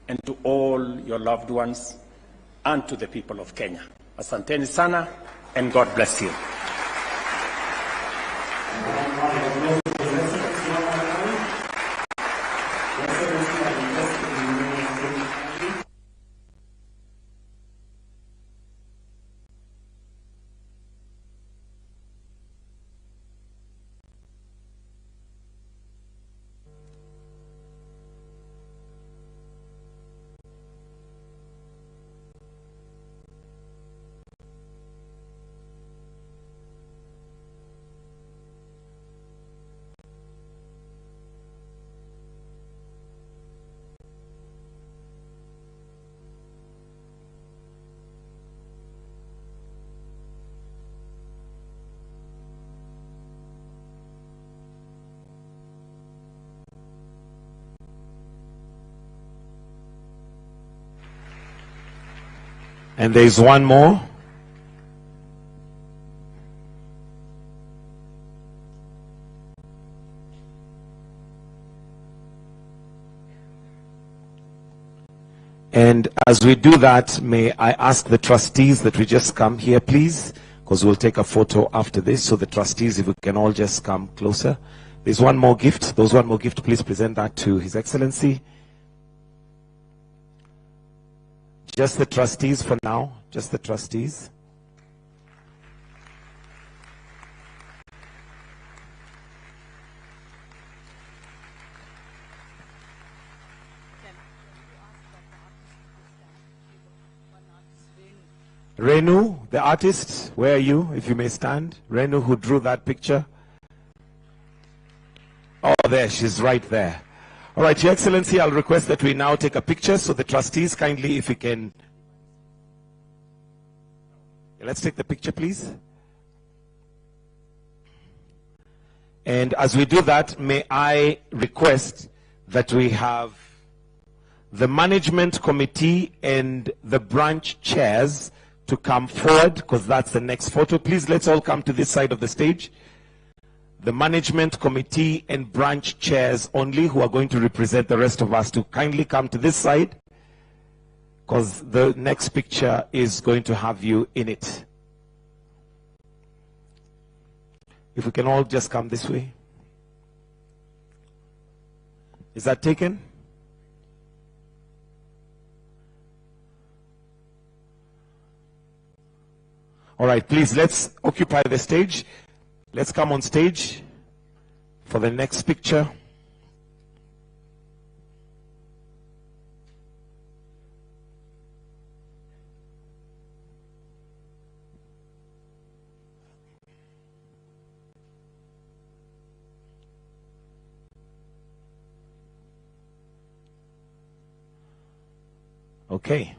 and to all your loved ones and to the people of Kenya. Asanteni sana, and God bless you. And there is one more. And as we do that, may I ask the trustees that we just come here, please, because we'll take a photo after this. So the trustees, if we can all just come closer. There's one more gift. Those one more gift, please present that to His Excellency. Just the trustees for now. Just the trustees. Renu, the artist, where are you, if you may stand? Renu, who drew that picture. Oh, there, she's right there. All right, Your Excellency, I'll request that we now take a picture. So the trustees, kindly, if you can. Let's take the picture, please. And as we do that, may I request that we have the management committee and the branch chairs to come forward, because that's the next photo. Please, let's all come to this side of the stage. The management committee and branch chairs only, who are going to represent the rest of us, to kindly come to this side, because the next picture is going to have you in it. If we can all just come this way. Is that taken? All right, please, let's occupy the stage. Let's come on stage for the next picture. Okay.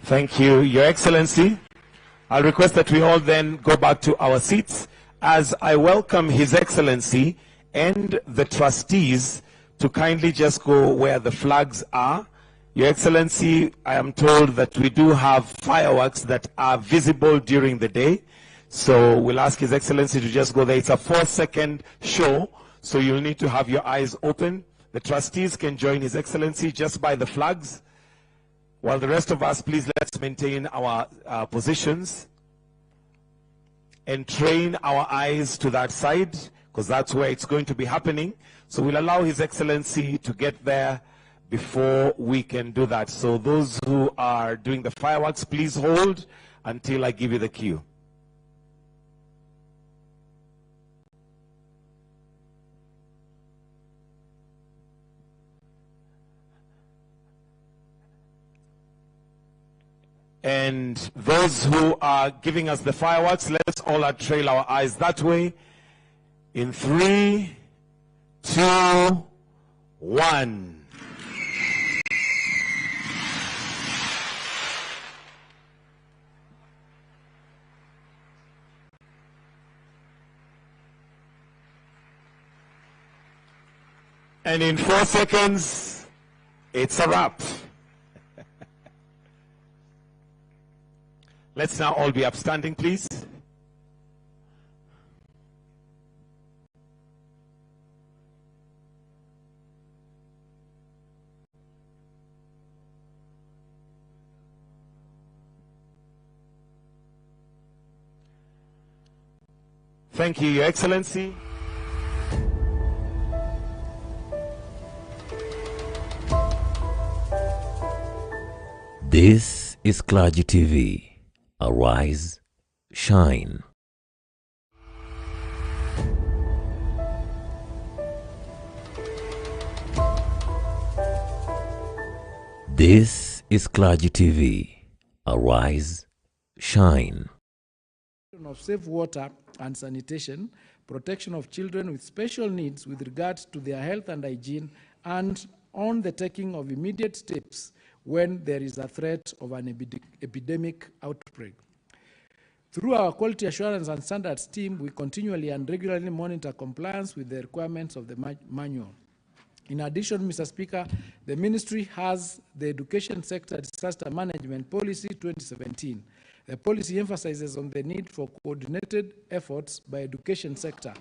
Thank you, Your Excellency. I'll request that we all then go back to our seats as I welcome His Excellency and the trustees to kindly just go where the flags are. Your Excellency, I am told that we do have fireworks that are visible during the day. So we'll ask His Excellency to just go there. It's a 4-second show, so you'll need to have your eyes open. The trustees can join His Excellency just by the flags. While the rest of us, please, let's maintain our positions and train our eyes to that side, because that's where it's going to be happening. So we'll allow His Excellency to get there before we can do that. So those who are doing the fireworks, please hold until I give you the cue. And those who are giving us the fireworks, let's all trail our eyes that way. In 3, 2, 1. And in 4 seconds, it's a wrap. Let's now all be upstanding, please. Thank you, Your Excellency. This is Clergy TV. Arise, shine. This is Clergy TV. Arise, shine. Of safe water and sanitation, protection of children with special needs with regard to their health and hygiene, and on the taking of immediate steps when there is a threat of an epidemic outbreak. Through our quality assurance and standards team, we continually and regularly monitor compliance with the requirements of the manual. In addition, Mr. Speaker, the ministry has the Education Sector Disaster Management Policy 2017. The policy emphasizes on the need for coordinated efforts by education sector,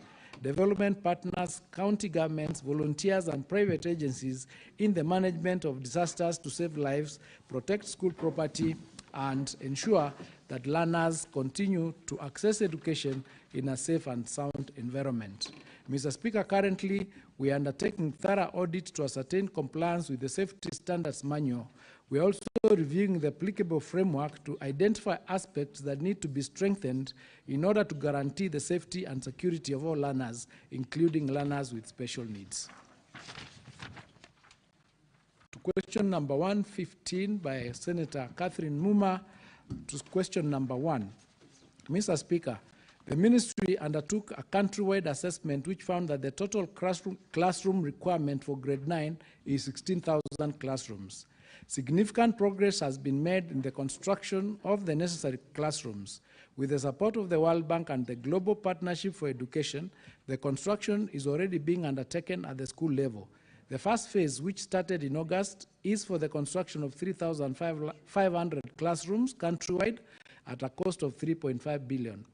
development partners, county governments, volunteers, and private agencies in the management of disasters to save lives, protect school property, and ensure that learners continue to access education in a safe and sound environment. Mr. Speaker, currently we are undertaking thorough audit to ascertain compliance with the Safety Standards Manual. We are also reviewing the applicable framework to identify aspects that need to be strengthened in order to guarantee the safety and security of all learners, including learners with special needs. To question number 115 by Senator Catherine Muma, to question number 1. Mr. Speaker, the ministry undertook a countrywide assessment which found that the total classroom requirement for grade 9 is 16,000 classrooms. Significant progress has been made in the construction of the necessary classrooms. With the support of the World Bank and the Global Partnership for Education, the construction is already being undertaken at the school level. The first phase, which started in August, is for the construction of 3,500 classrooms countrywide at a cost of 3.5 billion.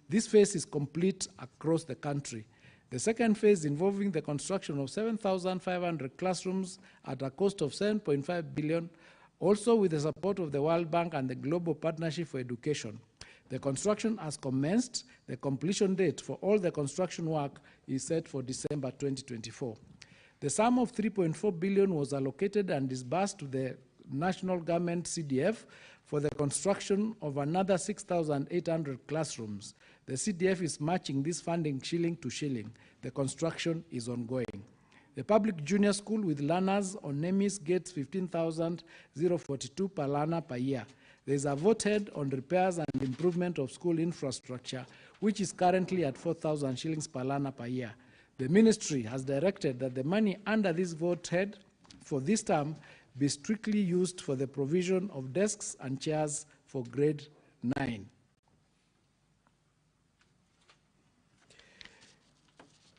This phase is complete across the country. The second phase, involving the construction of 7,500 classrooms at a cost of 7.5 billion, also with the support of the World Bank and the Global Partnership for Education. The construction has commenced. The completion date for all the construction work is set for December 2024. The sum of 3.4 billion was allocated and disbursed to the national government CDF for the construction of another 6,800 classrooms. The CDF is matching this funding shilling to shilling. The construction is ongoing. The public junior school with learners on NEMIS gets 15,042 per learner per year. There is a vote head on repairs and improvement of school infrastructure, which is currently at 4,000 shillings per learner per year. The ministry has directed that the money under this vote head for this term be strictly used for the provision of desks and chairs for grade 9.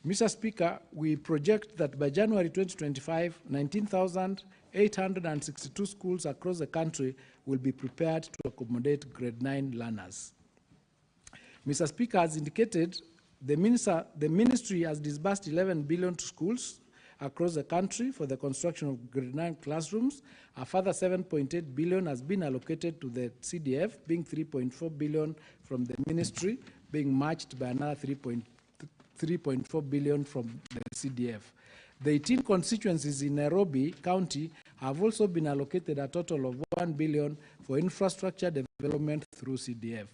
Mr. Speaker, we project that by January 2025, 19,862 schools across the country will be prepared to accommodate grade 9 learners. Mr. Speaker, as indicated, the ministry has disbursed 11 billion to schools across the country for the construction of grade 9 classrooms. A further 7.8 billion has been allocated to the CDF, being 3.4 billion from the ministry, being matched by another 3.4 billion from the CDF. The 18 constituencies in Nairobi County have also been allocated a total of 1 billion for infrastructure development through CDF.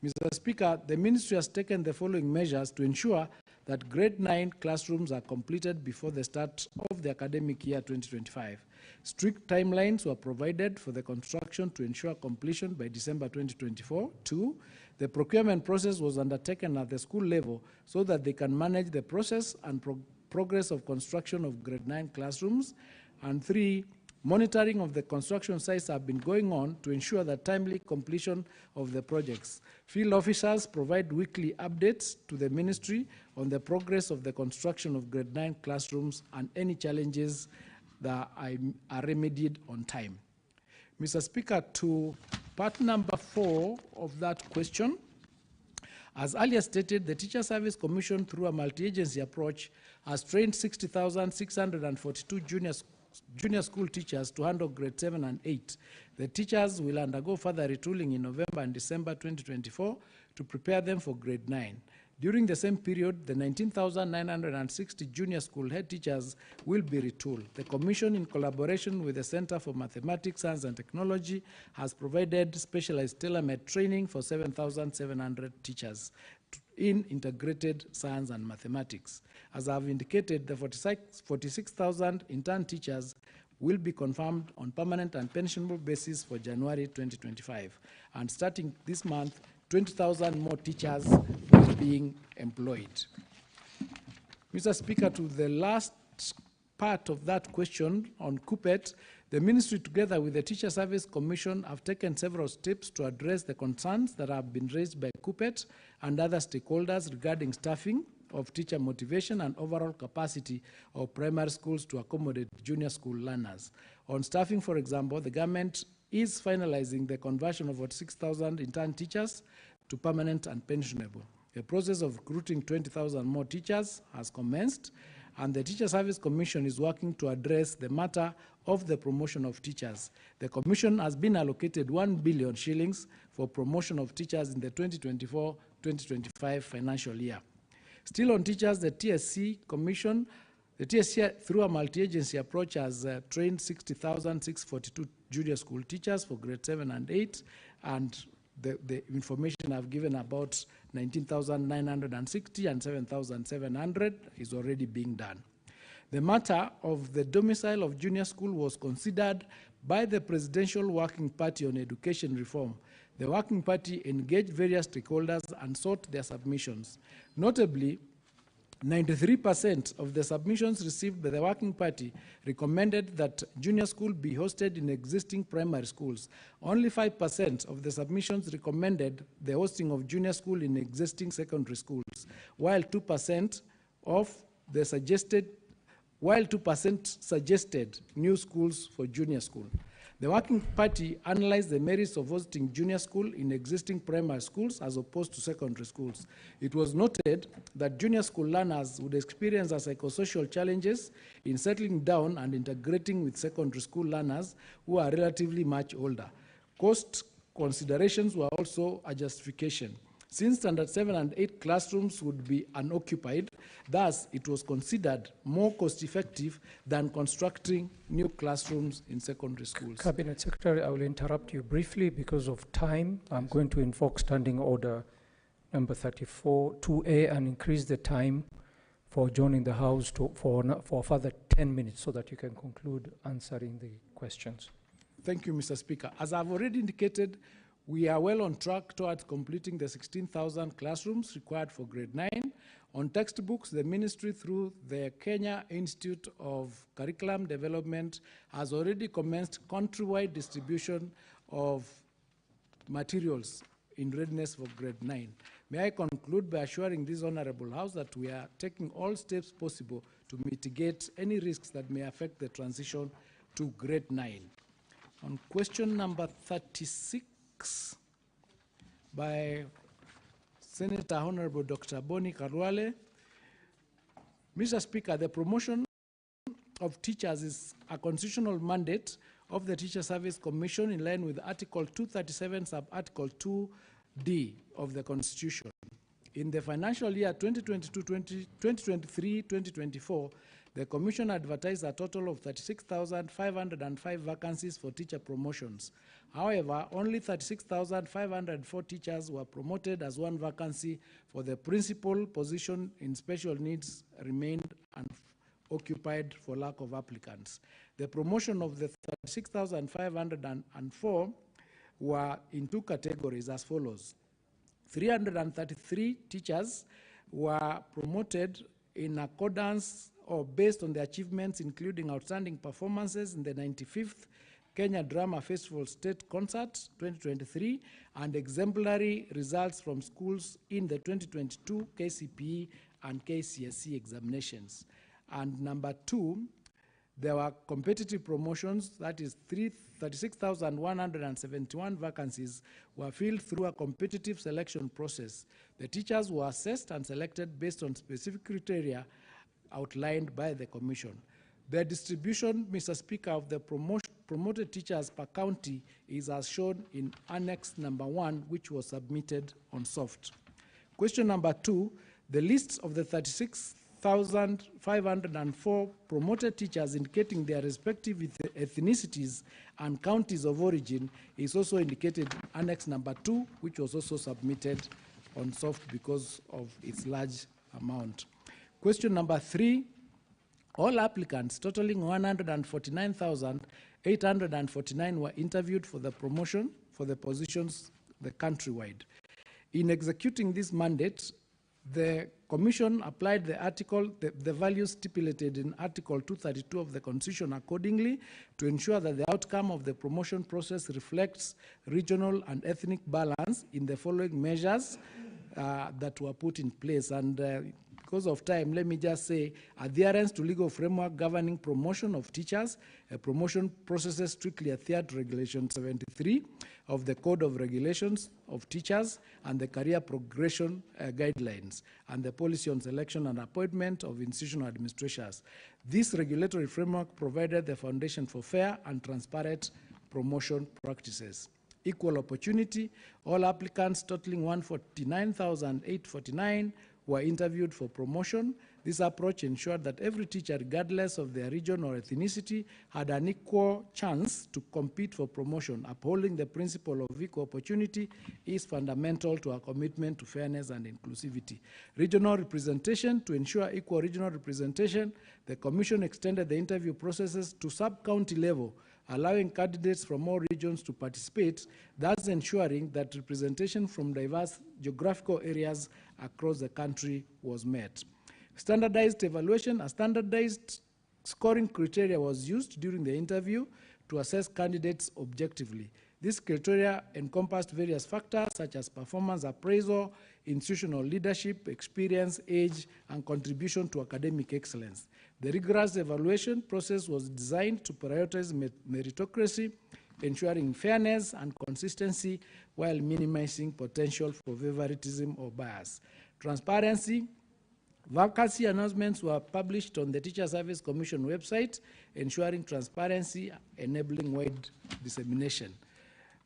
Mr. Speaker, the ministry has taken the following measures to ensure that grade 9 classrooms are completed before the start of the academic year 2025. Strict timelines were provided for the construction to ensure completion by December 2024. 2, the procurement process was undertaken at the school level so that they can manage the process and progress of construction of grade 9 classrooms. And 3, monitoring of the construction sites have been going on to ensure the timely completion of the projects. Field officers provide weekly updates to the ministry on the progress of the construction of grade 9 classrooms and any challenges that are remedied on time. Mr. Speaker, to part number 4 of that question, as earlier stated, the Teacher Service Commission, through a multi-agency approach, has trained 60,642 junior school teachers to handle grade 7 and 8. The teachers will undergo further retooling in November and December 2024 to prepare them for grade 9. During the same period, the 19,960 junior school head teachers will be retooled. The Commission, in collaboration with the Center for Mathematics, Science and Technology, has provided specialized tailor-made training for 7,700 teachers in integrated science and mathematics. As I have indicated, the 46,000 intern teachers will be confirmed on permanent and pensionable basis for January 2025. And starting this month, 20,000 more teachers are being employed. Mr. Speaker, to the last part of that question on CUPET, The ministry, together with the Teacher Service Commission, have taken several steps to address the concerns that have been raised by KUPPET and other stakeholders regarding staffing of teacher motivation and overall capacity of primary schools to accommodate junior school learners. On staffing, for example, the government is finalizing the conversion of about 6,000 intern teachers to permanent and pensionable. The process of recruiting 20,000 more teachers has commenced, and the Teacher Service Commission is working to address the matter of the promotion of teachers. The Commission has been allocated 1 billion shillings for promotion of teachers in the 2024-2025 financial year. Still on teachers, the TSC Commission, the TSC, through a multi-agency approach, has trained 60,642 junior school teachers for grade 7 and 8, and the information I've given about 19,960 and 7,700 is already being done. The matter of the domicile of junior school was considered by the Presidential Working Party on Education Reform. The Working Party engaged various stakeholders and sought their submissions. Notably, 93% of the submissions received by the Working Party recommended that junior school be hosted in existing primary schools. Only 5% of the submissions recommended the hosting of junior school in existing secondary schools, while 2% suggested new schools for junior school. The Working Party analyzed the merits of hosting junior school in existing primary schools as opposed to secondary schools. It was noted that junior school learners would experience psychosocial challenges in settling down and integrating with secondary school learners who are relatively much older. Cost considerations were also a justification. Since standard 7 and 8 classrooms would be unoccupied, thus it was considered more cost-effective than constructing new classrooms in secondary schools. Cabinet Secretary, I will interrupt you briefly because of time. I'm going to invoke Standing Order number 34, 2A, and increase the time for joining the House for a further 10 minutes so that you can conclude answering the questions. Thank you, Mr. Speaker. As I've already indicated, we are well on track towards completing the 16,000 classrooms required for grade 9. On textbooks, the ministry, through the Kenya Institute of Curriculum Development, has already commenced countrywide distribution of materials in readiness for grade 9. May I conclude by assuring this Honorable House that we are taking all steps possible to mitigate any risks that may affect the transition to grade 9. On question number 36, by Senator Honorable Dr. Boni Karwale. Mr. Speaker, the promotion of teachers is a constitutional mandate of the Teacher Service Commission in line with Article 237, sub-Article 2D of the Constitution. In the financial year 2023-2024, the Commission advertised a total of 36,505 vacancies for teacher promotions. However, only 36,504 teachers were promoted, as one vacancy for the principal position in special needs remained unoccupied for lack of applicants. The promotion of the 36,504 were in two categories as follows. 333 teachers were promoted in accordance or based on the achievements, including outstanding performances in the 95th Kenya Drama Festival State Concert 2023 and exemplary results from schools in the 2022 KCPE and KCSE examinations. And number two, there were competitive promotions, that is 36,171 vacancies were filled through a competitive selection process. The teachers were assessed and selected based on specific criteria outlined by the Commission. The distribution, Mr. Speaker, of the promoted teachers per county is as shown in Annex number 1, which was submitted on soft. Question number 2, the list of the 36,504 promoted teachers indicating their respective ethnicities and counties of origin is also indicated in Annex number 2, which was also submitted on soft because of its large amount. Question number 3, all applicants totaling 149,849 were interviewed for the promotion for the positions the countrywide. In executing this mandate, The Commission applied the values stipulated in Article 232 of the Constitution accordingly to ensure that the outcome of the promotion process reflects regional and ethnic balance in the following measures that were put in place. And because of time, let me just say adherence to legal framework governing promotion of teachers, promotion processes strictly adhered to Regulation 73 of the Code of Regulations of Teachers and the Career Progression Guidelines, and the policy on selection and appointment of institutional administrators. This regulatory framework provided the foundation for fair and transparent promotion practices. Equal opportunity, all applicants totaling 149,849 were interviewed for promotion. This approach ensured that every teacher, regardless of their region or ethnicity, had an equal chance to compete for promotion. Upholding the principle of equal opportunity is fundamental to our commitment to fairness and inclusivity. Regional representation. To ensure equal regional representation, the Commission extended the interview processes to sub-county level, allowing candidates from all regions to participate, thus ensuring that representation from diverse geographical areas across the country was met. Standardized evaluation. A standardized scoring criteria was used during the interview to assess candidates objectively. This criteria encompassed various factors such as performance appraisal, institutional leadership, experience, age, and contribution to academic excellence. The rigorous evaluation process was designed to prioritize meritocracy, ensuring fairness and consistency while minimizing potential for favoritism or bias. Transparency. Vacancy announcements were published on the Teacher Service Commission website, ensuring transparency, enabling wide dissemination.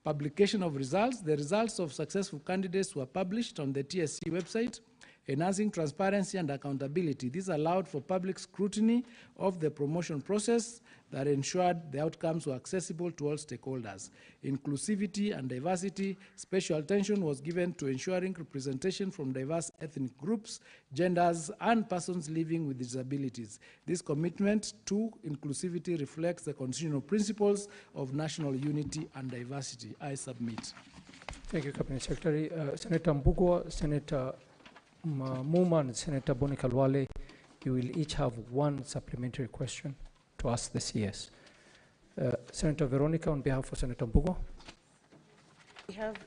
Publication of results. The results of successful candidates were published on the TSC website, enhancing transparency and accountability. This allowed for public scrutiny of the promotion process that ensured the outcomes were accessible to all stakeholders. Inclusivity and diversity. Special attention was given to ensuring representation from diverse ethnic groups, genders, and persons living with disabilities. This commitment to inclusivity reflects the constitutional principles of national unity and diversity. I submit. Thank you, Cabinet Secretary. Senator Mbugua, Senator Muma, and Senator Boni Kalwale, you will each have one supplementary question to ask the CS. Senator Veronica, on behalf of Senator Mbugua.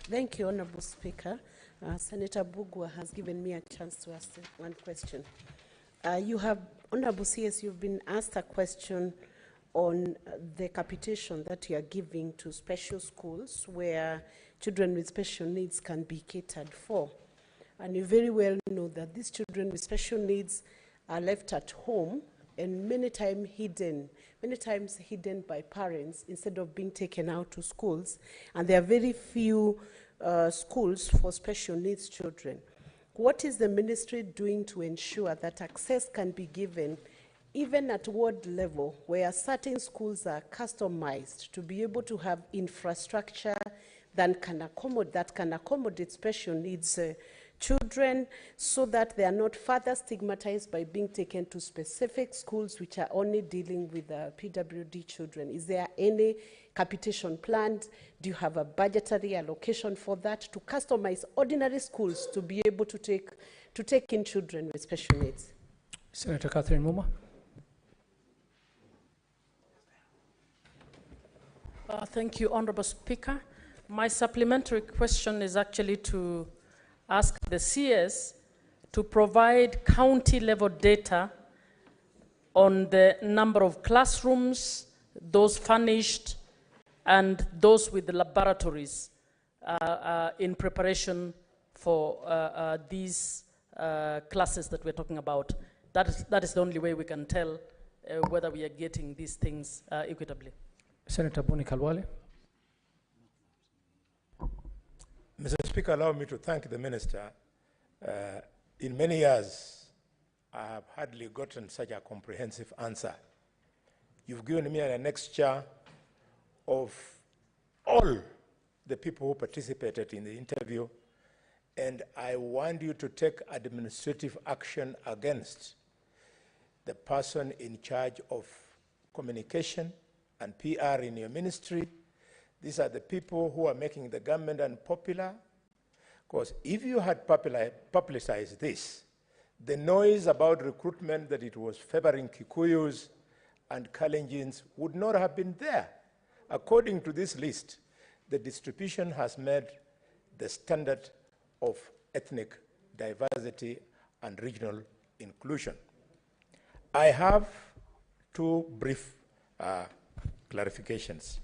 Thank you, Honorable Speaker. Senator Mbugua has given me a chance to ask one question. Honorable CS, you've been asked a question on the capitation that you are giving to special schools where children with special needs can be catered for. And you very well know that these children with special needs are left at home and many times hidden by parents instead of being taken out to schools. And there are very few schools for special needs children. What is the ministry doing to ensure that access can be given even at ward level, where certain schools are customized to be able to have infrastructure that can accommodate special needs children, so that they are not further stigmatized by being taken to specific schools which are only dealing with PWD children? Is there any capitation planned? Do you have a budgetary allocation for that to customize ordinary schools to be able to take in children with special needs? Senator Catherine Muma. Thank you, Honorable Speaker. My supplementary question is actually to ask the CS to provide county-level data on the number of classrooms, those furnished, and those with the laboratories in preparation for these classes that we're talking about. That is the only way we can tell whether we are getting these things equitably. Senator Boni Kalwale. Mr. Speaker, allow me to thank the Minister. In many years, I have hardly gotten such a comprehensive answer. You've given me an extra of all the people who participated in the interview, and I want you to take administrative action against the person in charge of communication and PR in your ministry. These are the people who are making the government unpopular, Because if you had publicized this, the noise about recruitment that it was favoring Kikuyus and Kalenjins would not have been there. According to this list, the distribution has made the standard of ethnic diversity and regional inclusion. I have two brief clarifications.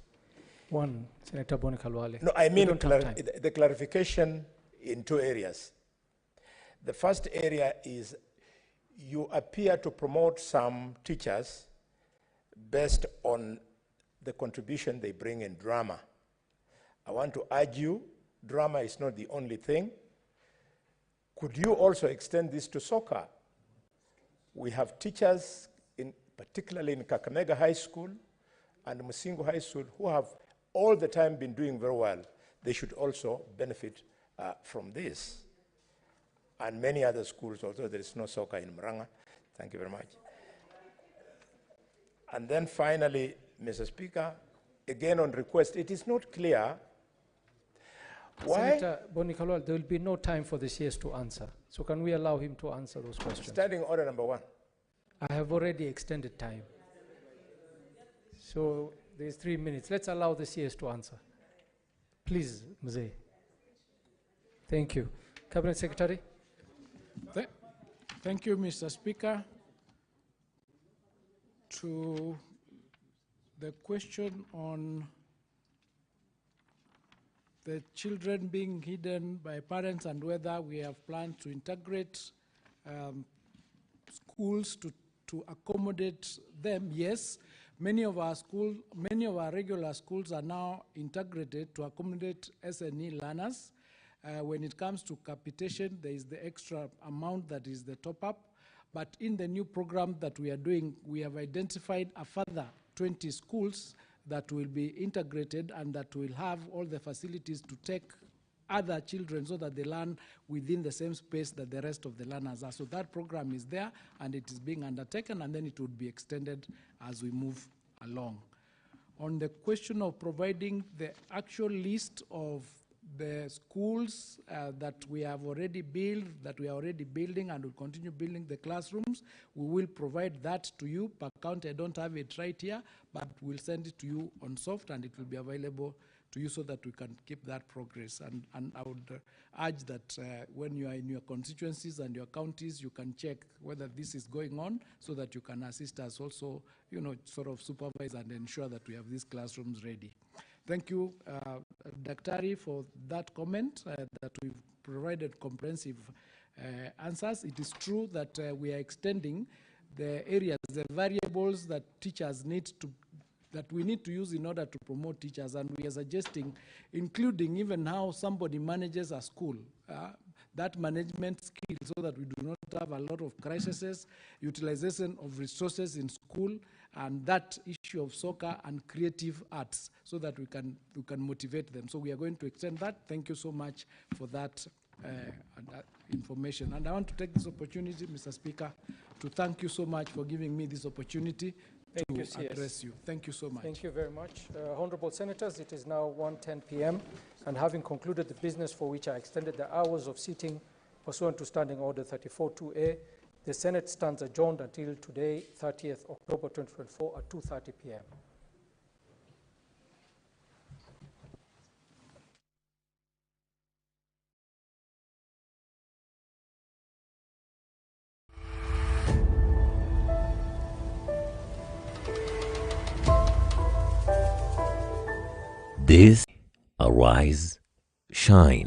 One, Senator Boni Kalwale. No, I We mean don't have time. the clarification in two areas. The first area is you appear to promote some teachers based on the contribution they bring in drama. I want to urge you, drama is not the only thing. Could you also extend this to soccer? We have teachers, particularly in Kakamega High School and Musingu High School, who have all the time been doing very well. They should also benefit from this. And many other schools, although there is no soccer in Murang'a. Thank you very much. And then finally, Mr. Speaker, again on request, it is not clear why. Senator Boni Kalwale, there will be no time for the CS to answer. So can we allow him to answer those questions? Standing order number 1. I have already extended time. So there's 3 minutes. Let's allow the CS to answer. Please, Mzee. Thank you. Cabinet Secretary. Thank you, Mr. Speaker. To the question on the children being hidden by parents and whether we have planned to integrate schools to accommodate them, yes. Many of our regular schools are now integrated to accommodate SNE learners. When it comes to capitation, there is the extra amount that is the top-up. But in the new program that we are doing, we have identified a further 20 schools that will be integrated and that will have all the facilities to take other children so that they learn within the same space that the rest of the learners are. So that program is there and it is being undertaken, and then it would be extended as we move along. On the question of providing the actual list of the schools that we have already built, that we are already building and will continue building the classrooms, we will provide that to you per county. I don't have it right here, but we'll send it to you on soft and it will be available to you so that we can keep that progress. And I would urge that when you are in your constituencies and your counties, you can check whether this is going on so that you can assist us also, sort of supervise and ensure that we have these classrooms ready. Thank you, Daktari, for that comment, that we've provided comprehensive answers. It is true that we are extending the areas, the variables that teachers need to, that we need to use in order to promote teachers, and we are suggesting including even how somebody manages a school, that management skill, so that we do not have a lot of crises, utilization of resources in school, and that issue of soccer and creative arts, so that we can motivate them. So we are going to extend that. Thank you so much for that information. And I want to take this opportunity, Mr. Speaker, to thank you so much for giving me this opportunity to address you. Thank you so much. Thank you very much. Honorable Senators, it is now 1:10 p.m. and having concluded the business for which I extended the hours of sitting pursuant to Standing Order 34-2A, the Senate stands adjourned until today, 30th October 2024 at 2:30 p.m. This Arise, Shine.